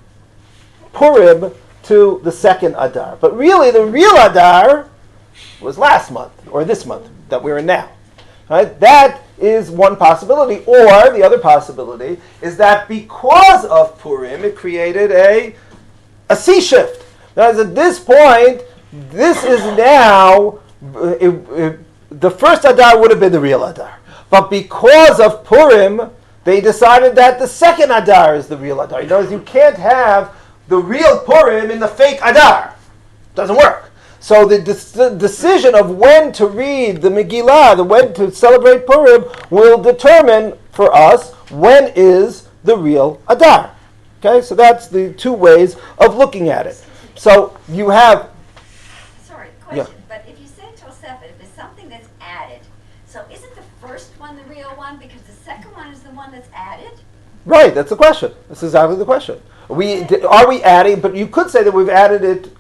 S1: Purim to the second Adar. But really, the real Adar was last month, or this month, that we're in now. Right? That is one possibility. Or the other possibility is that because of Purim, it created a sea shift. Now, at this point, this is now, the first Adar would have been the real Adar. But because of Purim, they decided that the second Adar is the real Adar. You know, you can't have the real Purim in the fake Adar. It doesn't work. So the decision of when to read the Megillah, when to celebrate Purim, will determine for us when is the real Adar. Okay, so that's the two ways of looking at it. So you have...
S9: Sorry, question, but if you say Tosefet, if it's something that's added, so isn't the first one the real one because the second one is the one that's added?
S1: Right, that's the question. That's exactly the question. Are we adding, but you could say that we've added it.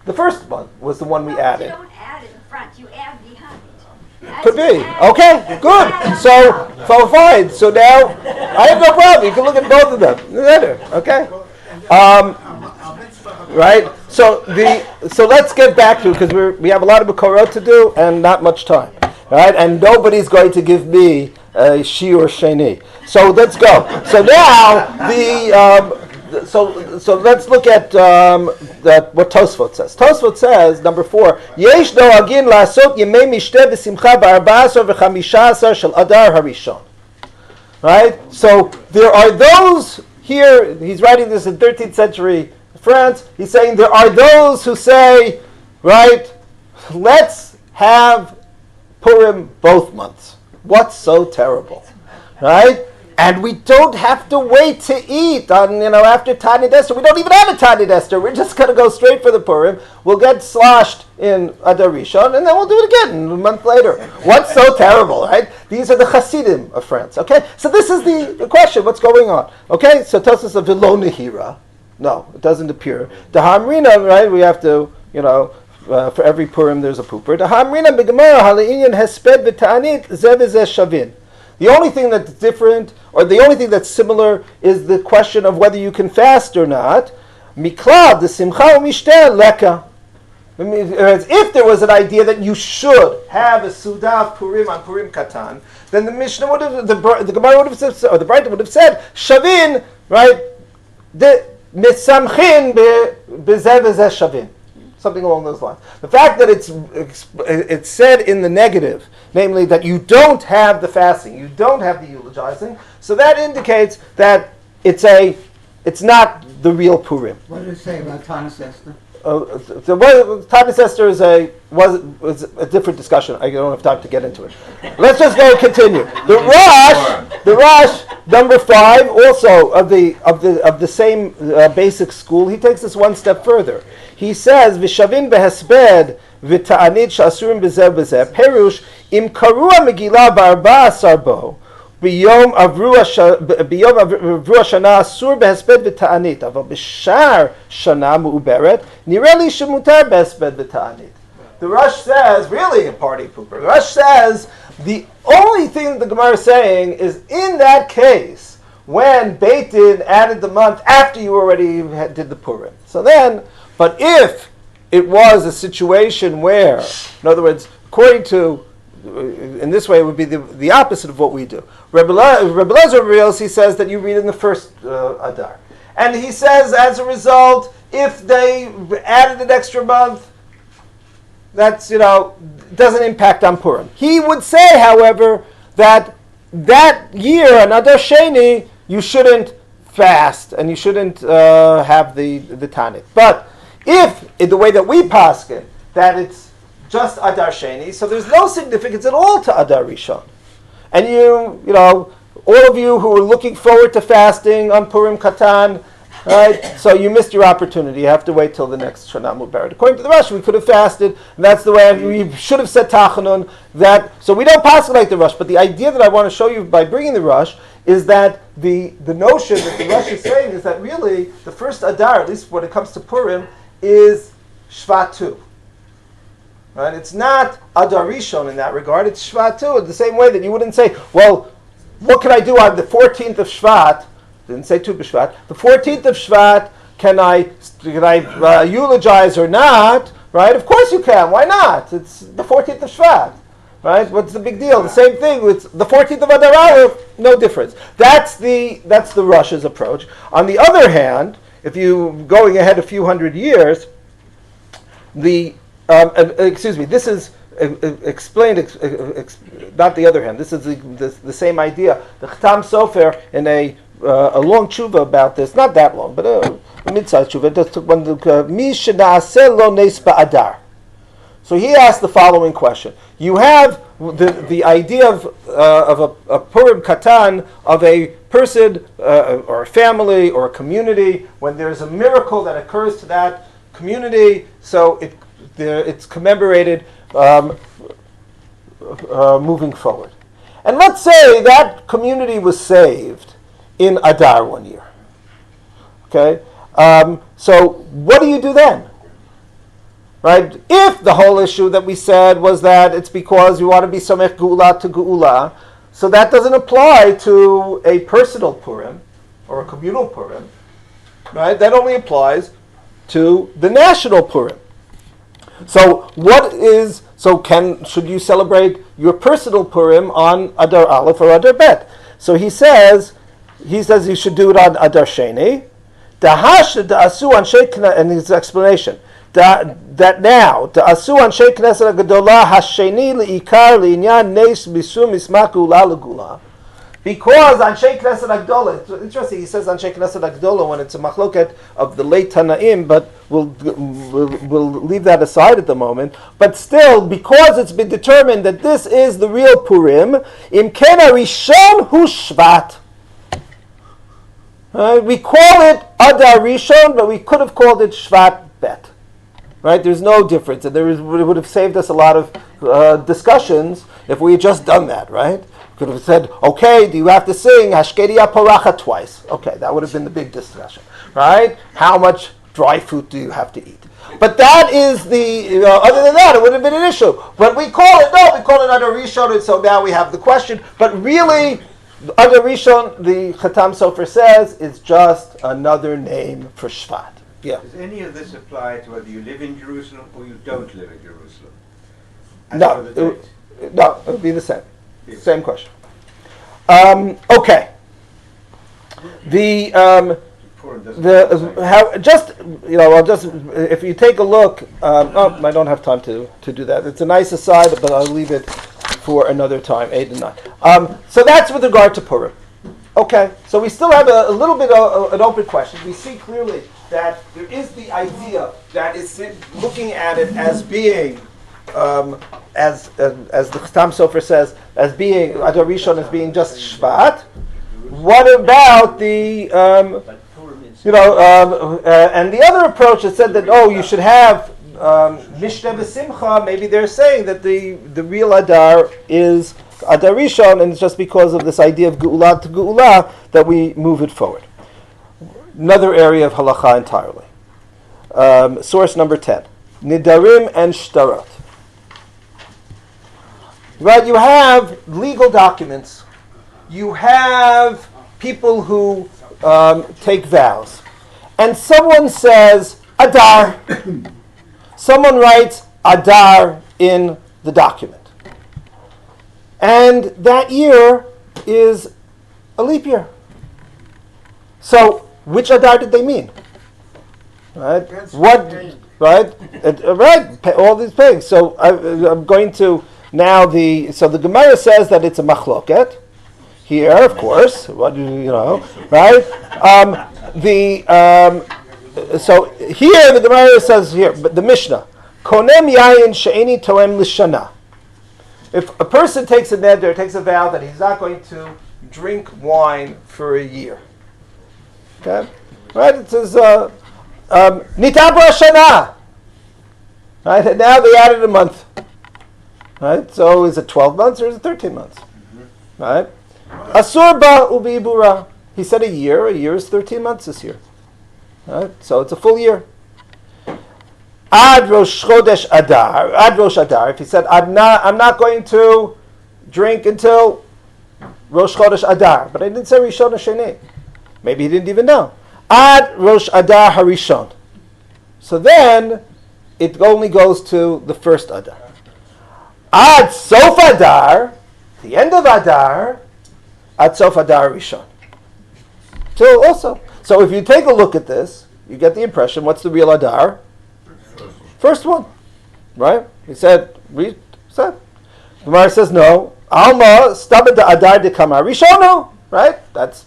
S1: The first one was the one we added.
S9: You don't add in front, you add behind.
S1: Could be. Okay, good. So fine. So now, I have no problem. You can look at both of them. Okay? Right? So let's get back to it, because we have a lot of Makorot to do and not much time. Right? And nobody's going to give me a shiur sheni. So let's go. So now, So let's look at what Tosfot says. Tosfot says, number 4, Yesh noagin la'asot yemei mishteh b'simcha b'arba'asar v'chamisha shel Adar harishon. Right? So there are those here, he's writing this in 13th century France, he's saying there are those who say, right, let's have Purim both months. What's so terrible? Right? And we don't have to wait to eat after Tani Dester. We don't even have a Tani Dester. We're just going to go straight for the Purim. We'll get sloshed in Adar Rishon, and then we'll do it again a month later. What's so terrible, right? These are the Hasidim of France, okay? So this is the question. What's going on? Okay, so Tosfos of Velo Nehira. No, it doesn't appear. The Hamrina, right, we have to, for every Purim there's a pooper. The Hamrina B'Gemara Hala'inyan Hesped V'Ta'anit Zev V'Zeh Shavin. The only thing that's different, or the only thing that's similar, is the question of whether you can fast or not. Miklad, the simcha u'mishteh leka. As if there was an idea that you should have a Sudah of Purim on Purim Katan, then the Mishnah would have, the Gemara would have said, or the Braita would have said, Shavin, right? The Misamchin bezev v'zeh Shavin. Something along those lines. The fact that it's said in the negative, namely that you don't have the fasting, you don't have the eulogizing, so that indicates that it's not the real Purim.
S8: What did it say about Tanis Esther?
S1: Tanis Esther was a different discussion. I don't have time to get into it. Let's just go and continue. The Rosh, number 5, also of the same basic school, he takes this one step further. He says, "V'shavin behesped v'ta'anit sh'asurim b'zeh b'zeh. Perush, im karua megillah b'arba asar bo, b'yom avru hashana asur b'hesped v'ta'anit, aval b'shar shana mu'uberet, nireli shemutar b'hesped v'ta'anit. The Rush says, really a party pooper, the Rush says, the only thing the Gemara is saying is in that case, when Beit Din added the month after you already did the Purim. So then, but if it was a situation where, in other words, according to, in this way it would be the opposite of what we do. Rabbi Lezer reveals, he says that you read in the first Adar. And he says, as a result, if they added an extra month, that's, doesn't impact on Purim. He would say, however, that year, on Adar Sheni, you shouldn't fast and you shouldn't have the Tanit. But if, in the way that we paskin, that it's just Adar Sheni, so there's no significance at all to Adar Rishon. And all of you who are looking forward to fasting on Purim Katan, right? So you missed your opportunity. You have to wait till the next Shana Mubarak. According to the Rush, we could have fasted, and that's the way we should have said Tachanun. So we don't pass it like the Rush, but the idea that I want to show you by bringing the Rush is that the notion that the Rush is saying is that really the first Adar, at least when it comes to Purim, is Shvat 2. Right? It's not Adar Rishon in that regard, it's Shvat 2, in the same way that you wouldn't say, well, what can I do on the 14th of Shvat? Didn't say Tu B'Shvat. The 14th of Shvat, can I eulogize or not? Right? Of course you can. Why not? It's the 14th of Shvat. Right? What's the big deal? The same thing with the 14th of Adar Aleph. No difference. That's the Rush's approach. On the other hand, if you going ahead a few hundred years, this is explained. Not the other hand. This is the same idea. The Chatam Sofer in a long tshuva about this, not that long, but a mid-sized tshuva. It took one Mi Shena'aseh Lo Nes Ba'Adar. So he asked the following question: you have the idea of a Purim Katan, of a person or a family or a community, when there's a miracle that occurs to that community, so it's commemorated moving forward. And let's say that community was saved in Adar one year. Okay? So what do you do then? Right? If the whole issue that we said was that it's because you want to be Samech Geula to Geula, so that doesn't apply to a personal Purim or a communal Purim. Right? That only applies to the national Purim. So should you celebrate your personal Purim on Adar Aleph or Adar Bet? So he says you should do it on Adar Sheni. And his explanation that now Da'asu Anshe Knesset Gedolah Hasheni Leikar Le'inyan Neis Bisum Mismak Geula Legula. Because Anshe Knesset Agdola, it's interesting, he says Anshe Knesset Agdola when it's a machloket of the late Tanaim, but we'll leave that aside at the moment. But still, because it's been determined that this is the real Purim, Im Ken Rishon Hu Shvat. We call it Adar Rishon, but we could have called it Shvat Bet. Right? There's no difference, and it would have saved us a lot of discussions if we had just done that, right? Could have said, okay, do you have to sing Hashkedi Paracha twice? Okay, that would have been the big discussion, right? How much dry fruit do you have to eat? But that is other than that, it would have been an issue. But we call it Adar Rishon, and so now we have the question. But really, Adar Rishon, the Chatam Sofer says, is just another name for Shvat. Yeah.
S11: Does any of this apply to whether you live in Jerusalem or you don't live in Jerusalem?
S1: No, it would be the same. Same question. Okay. If you take a look, I don't have time to do that. It's a nice aside, but I'll leave it for another time, 8 and 9. So that's with regard to Purim. Okay, so we still have a little bit of an open question. We see clearly that there is the idea that is looking at it as being, as the Chatam Sofer says, as being Adar Rishon, as being just Shvat. What about the, and the other approach that said that you should have Mishnah B'Simcha, maybe they're saying that the real Adar is Adar Rishon, and it's just because of this idea of Geula to Geula that we move it forward. Another area of halacha entirely. Source number 10. Nidarim and Shtarot. Right, you have legal documents. You have people who take vows. And someone says, Adar. Someone writes Adar in the document. And that year is a leap year. So, which Adar did they mean? Right? What? Right? Right? All these things. So I'm going to now so the Gemara says that it's a machloket here, of course. What right? So here the Gemara says here, but the Mishnah, konem yayin she'eni toem l'shana. If a person takes a neder, takes a vow that he's not going to drink wine for a year. Okay? Right? It says, nitabra shana. Right? And now they added a month. Right? So is it 12 months or is it 13 months? Right? Asur ba ubi ibura. He said a year. A year is 13 months this year. Right? So it's a full year. Ad Rosh Chodesh Adar. Ad Rosh Adar. If he said, I'm not going to drink until Rosh Chodesh Adar. But I didn't say Rishon Sheni. Maybe he didn't even know. Ad Rosh Adar Harishon. So then, it only goes to the first Adar. Ad Sof Adar, the end of Adar, Ad Sof Adar Rishon. So also, so if you take a look at this, you get the impression, what's the real Adar? First one, right? He said, Gemara says no. Alma stabed the Adar de Kamar Rishono, right?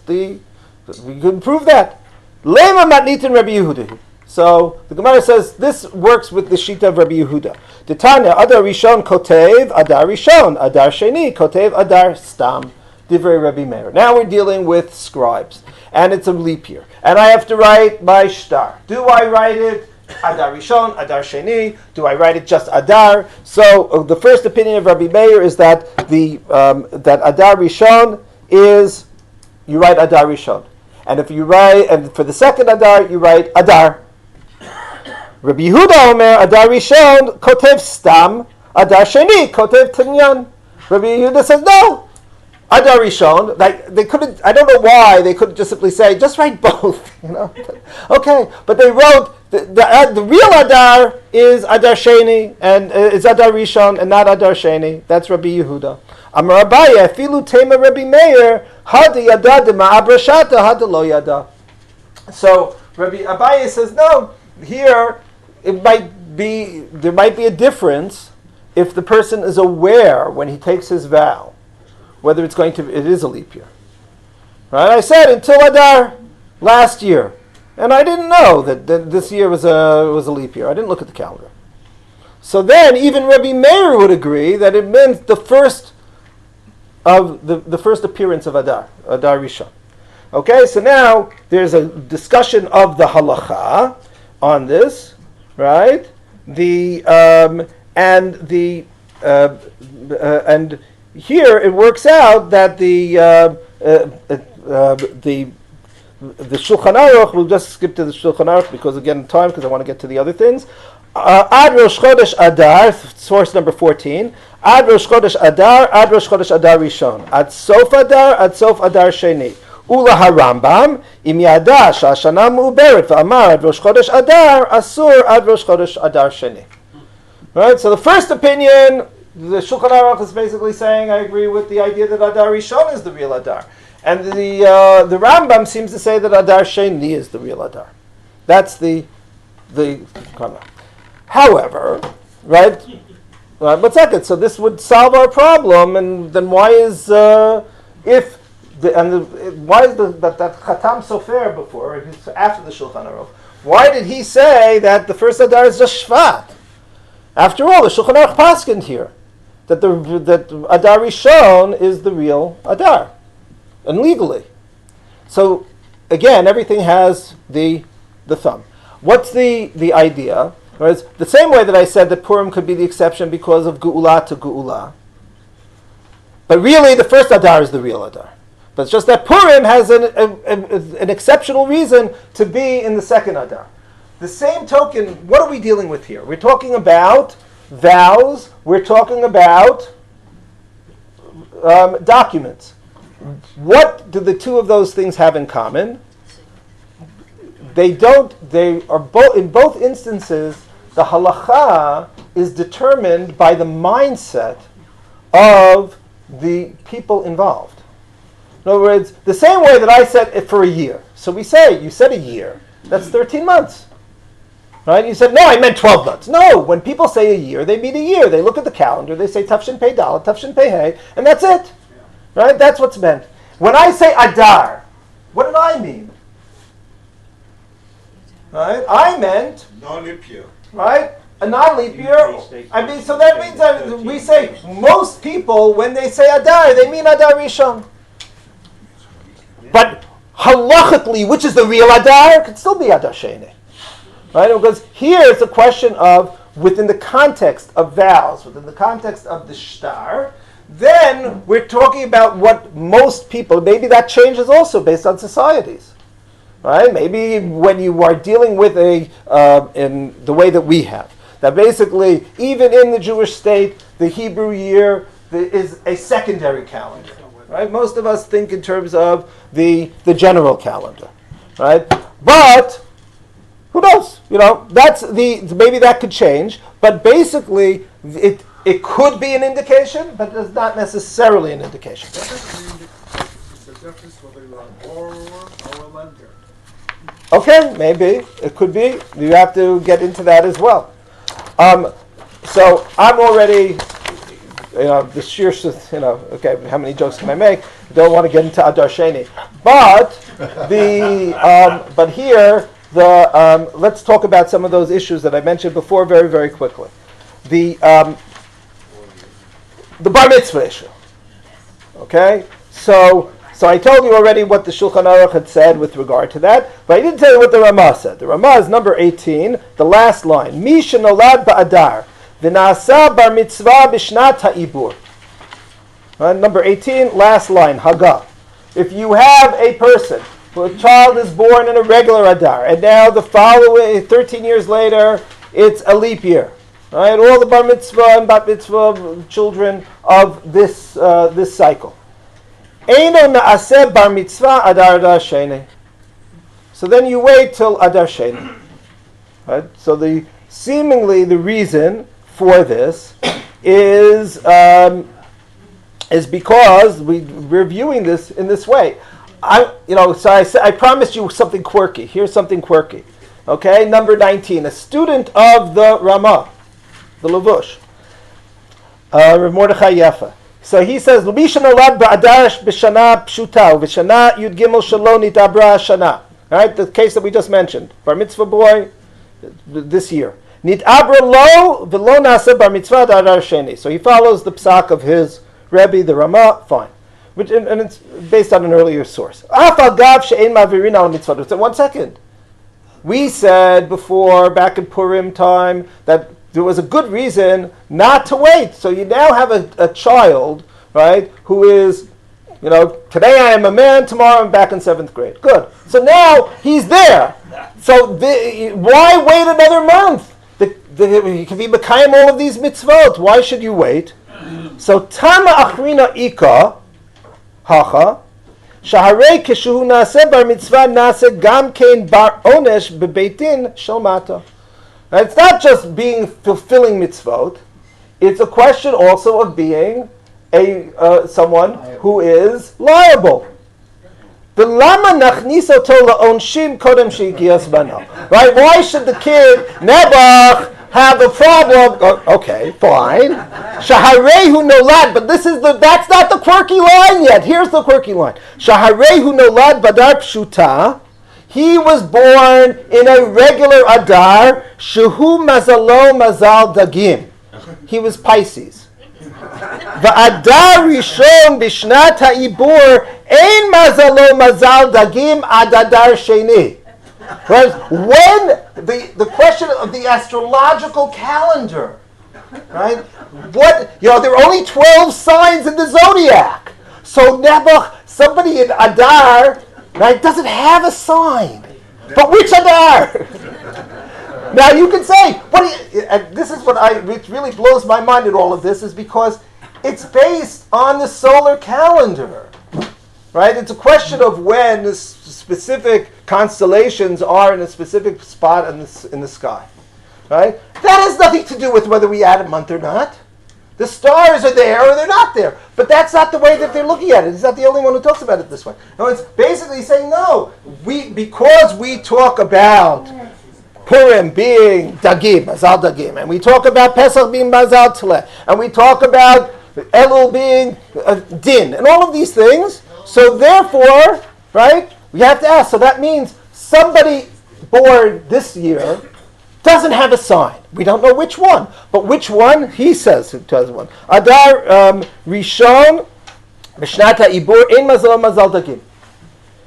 S1: We can prove that. Lema matnitin Rabbi Yehuda. So the Gemara says this works with the shita of Rabbi Yehuda. The Tanya Adar Rishon kotev Adar Rishon, Adar Sheni kotev Adar Stam. Divrei Rabbi Meir. Now we're dealing with scribes, and it's a leap year, and I have to write my shtar. Do I write it Adar Rishon, Adar Sheni? Do I write it just Adar? So the first opinion of Rabbi Meir is that that Adar Rishon is you write Adar Rishon, and if you write and for the second Adar you write Adar. Rabbi Yehuda Omer Adar Rishon kotev Stam, Adar Sheni kotev Tinyan. Rabbi Yehuda says no. Adar Rishon, like they couldn't. I don't know why they couldn't just simply say, just write both. Okay, but they wrote the real Adar is Adar Sheni and it's Adar Rishon and not Adar Sheni. That's Rabbi Yehuda. Amar Abaye Filu Tema Rabbi Meir Hada Yada de Ma'abrashata Hada Lo Yada. So Rabbi Abaye says no. Here there might be a difference if the person is aware when he takes his vow whether it is a leap year. Right? I said until Adar last year, and I didn't know that this year was a leap year. I didn't look at the calendar. So then even Rabbi Meir would agree that it meant the first of the first appearance of Adar Rishon. Okay, so now there's a discussion of the halacha on this, right? And here it works out that the Shulchan Aruch, we'll just skip to the Shulchan Aruch because I want to get to the other things. Ad Rosh Chodesh Adar, source number 14. Ad Rosh Chodesh Adar, Ad Rosh Chodesh Adar Rishon. Ad Sof Adar Sheni. Ula HaRambam, Im Yada Shashana Mu'uberet, V'amar Ad Rosh Chodesh Adar, Asur Ad Rosh Chodesh Adar Sheni. Right, so the first opinion, the Shulchan Aruch is basically saying, I agree with the idea that Adar Rishon is the real Adar. And the Rambam seems to say that Adar Sheni is the real Adar. That's the comment. However, right, but second, so this would solve our problem, and then why is why is that Chatam Sofer before, after the Shulchan Aruch, why did he say that the first Adar is just Shvat? After all, the Shulchan Aruch paskined here that Adar Rishon is the real Adar, and legally. So again, everything has the thumb. What's the idea? Whereas the same way that I said that Purim could be the exception because of Geula to Geula. But really, the first Adar is the real Adar. But it's just that Purim has an exceptional reason to be in the second Adar. The same token, what are we dealing with here? We're talking about vows. We're talking about documents. What do the two of those things have in common? They are both, in both instances, the halacha is determined by the mindset of the people involved. In other words, the same way that I said it for a year. So we say, you said a year, that's 13 months. Right? You said, no, I meant 12 months. No, when people say a year, they mean a year. They look at the calendar, they say Tafshin Pei Dalet, Tafshin Pei Hey, and that's it. Right? That's what's meant. When I say Adar, what did I mean? Right? I meant,
S5: Non-leap year.
S1: right? A non-leap year. I mean, so that means that we say most people, when they say Adar, they mean Adar Rishon. But halachically, which is the real Adar? It could still be Adar Sheni. Right? Because here it's a question of, within the context of vows, within the context of the shtar, then we're talking about what most people, maybe that changes also based on societies. Right? Maybe when you are dealing with in the way that we have, that basically, even in the Jewish state, the Hebrew year is a secondary calendar. Right? Most of us think in terms of the general calendar. Right? But who knows? That's maybe that could change. But basically, it could be an indication, but it's not necessarily an indication.
S5: That doesn't mean it's a difference whether you're a borrower or a lender.
S1: Okay, maybe. It could be. You have to get into that as well. So I'm already, the sheer, okay, how many jokes can I make? I don't want to get into Adar Sheni. But but here, let's talk about some of those issues that I mentioned before very, very quickly. The bar mitzvah issue. Okay? So I told you already what the Shulchan Aruch had said with regard to that, but I didn't tell you what the Ramah said. The Ramah is number 18, the last line. Mi shenolad ba'adar, v'na'asa bar mitzvah b'shnat ha'ibur. Number 18, last line, Haggah. If you have a person, a child is born in a regular Adar, and now the following, 13 years later, it's a leap year. Right? All the bar mitzvah and bat mitzvah children of this cycle. Eino na'aseh bar mitzvah Adar Sheni. So then you wait till Adar Sheni. Right? So seemingly the reason for this is because we're viewing this in this way. So I promised you something quirky. Here's something quirky. Okay, number 19, a student of the Ramah, the Levush, Rav Mordechai Yefa. So he says, "L'misha nolad ba'adar b'shana pshuta v'shana yud gimel shelo nitabra shana." Right, the case that we just mentioned, bar mitzvah boy, this year. Nitabra lo v'lo nasa bar mitzvah adar sheni. So he follows the psak of his Rabbi, the Ramah. Fine, and it's based on an earlier source. Afal gav she'ein mavirin al mitzvah. So 1 second. We said before, back in Purim time, that there was a good reason not to wait. So you now have a child, right, who is, today I am a man, tomorrow I'm back in 7th grade. Good. So now he's there. So why wait another month? He can be Mekayim all of these mitzvot. Why should you wait? So Tama Achrina Ika, Hacha, Shaharei Keshuhu Naseh Bar Mitzvah Naseh Gam Kein Bar Onesh Bebeitin Shalmata. Now, it's not just fulfilling mitzvot. It's a question also of being someone who is liable. Right? Why should the kid Nebuch have a problem? Okay, fine. Shaharehu nolad, but that's not the quirky line yet. Here's the quirky line. Shaharehu nolad badar pshuta. He was born in a regular Adar. Shehu mazalo mazal dagim. He was Pisces. Va'adar rishon b'shnat ha'ibur ein mazalo mazal dagim ad adar sheni. Right? When the question of the astrological calendar, right? There are only 12 signs in the zodiac. So somebody in Adar, right, doesn't have a sign. But which Adar? Now you can say, and this is which really blows my mind in all of this, is because it's based on the solar calendar, right? It's a question of when the specific constellations are in a specific spot in the sky, right? That has nothing to do with whether we add a month or not. The stars are there or they're not there. But that's not the way that they're looking at it. He's not the only one who talks about it this way. No, it's basically saying, no, because we talk about Purim being Dagim, Mazal Dagim, and we talk about Pesach being Mazal Tleh, and we talk about Elul being Din, and all of these things. So therefore, right, we have to ask, so that means somebody born this year doesn't have a sign. We don't know which one. But which one? He says it does one. Adar Rishon B'shnat ha'ibur ein mazal mazal dagim.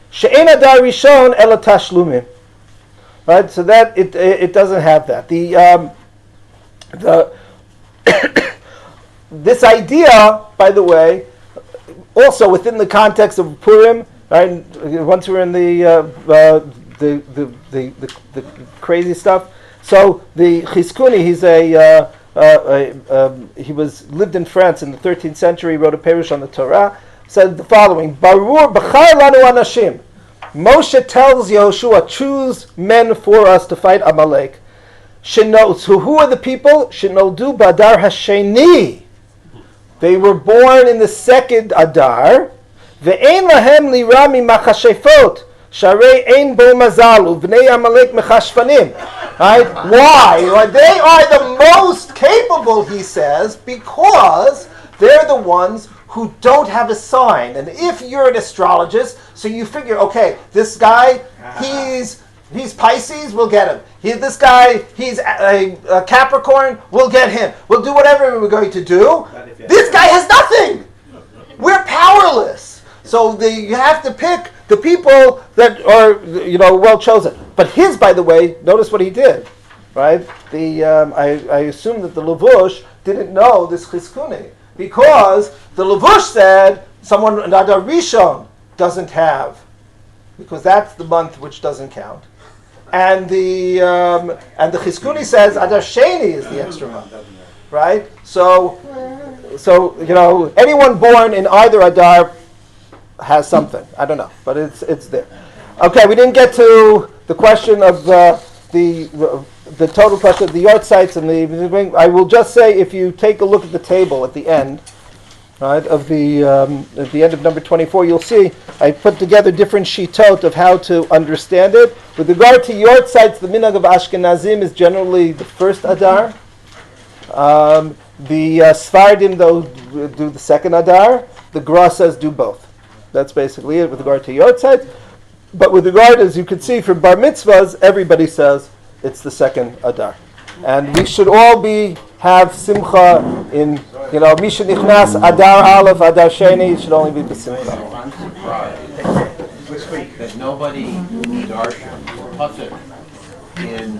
S1: She'ein Adar Rishon ela tashlumim. Right? So that it doesn't have that. The this idea, by the way, also within the context of Purim, right? Once we're in the crazy stuff. So the Chizkuni, he lived in France in the 13th century. Wrote a perush on the Torah. Said the following: Barur b'char lanu anashim. Moshe tells Yehoshua, choose men for us to fight Amalek. So who are the people? Shenoldu b'Adar hasheni. They were born in the second Adar. Ve'ein lahem lira mimachashefot. Sharei ein bo mazalu. V'nei Amalek mechashfanim. Right? Why? They are the most capable, he says, because they're the ones who don't have a sign. And if you're an astrologist, so you figure, okay, this guy, he's Pisces, we'll get him. This guy, he's a Capricorn, we'll get him. We'll do whatever we're going to do. This guy has nothing. We're powerless. So you have to pick the people that are, well chosen. But his, by the way, notice what he did, right? I assume that the Levush didn't know this Chizkuni, because the Levush said someone Adar Rishon doesn't have, because that's the month which doesn't count, and the Chizkuni says Adar Sheni is the extra month, right? So anyone born in either Adar has something. I don't know, but it's there. Okay, we didn't get to the question of the total question of the yard sites and the. I will just say, if you take a look at the table at the end, right, at the end of number 24, you'll see I put together different shitot of how to understand it. With regard to yard sites, the minhag of Ashkenazim is generally the first Adar. The Sfardim, though, do the second Adar. The Gra says do both. That's basically it with regard to yard sites. But with regard, as you can see from bar mitzvahs, everybody says it's the second Adar. And we should all have simcha in, Misha Nichnas, Adar Aleph, Adar Sheni, it should only be b'simcha.
S7: I'm surprised that nobody darshan or pasuk in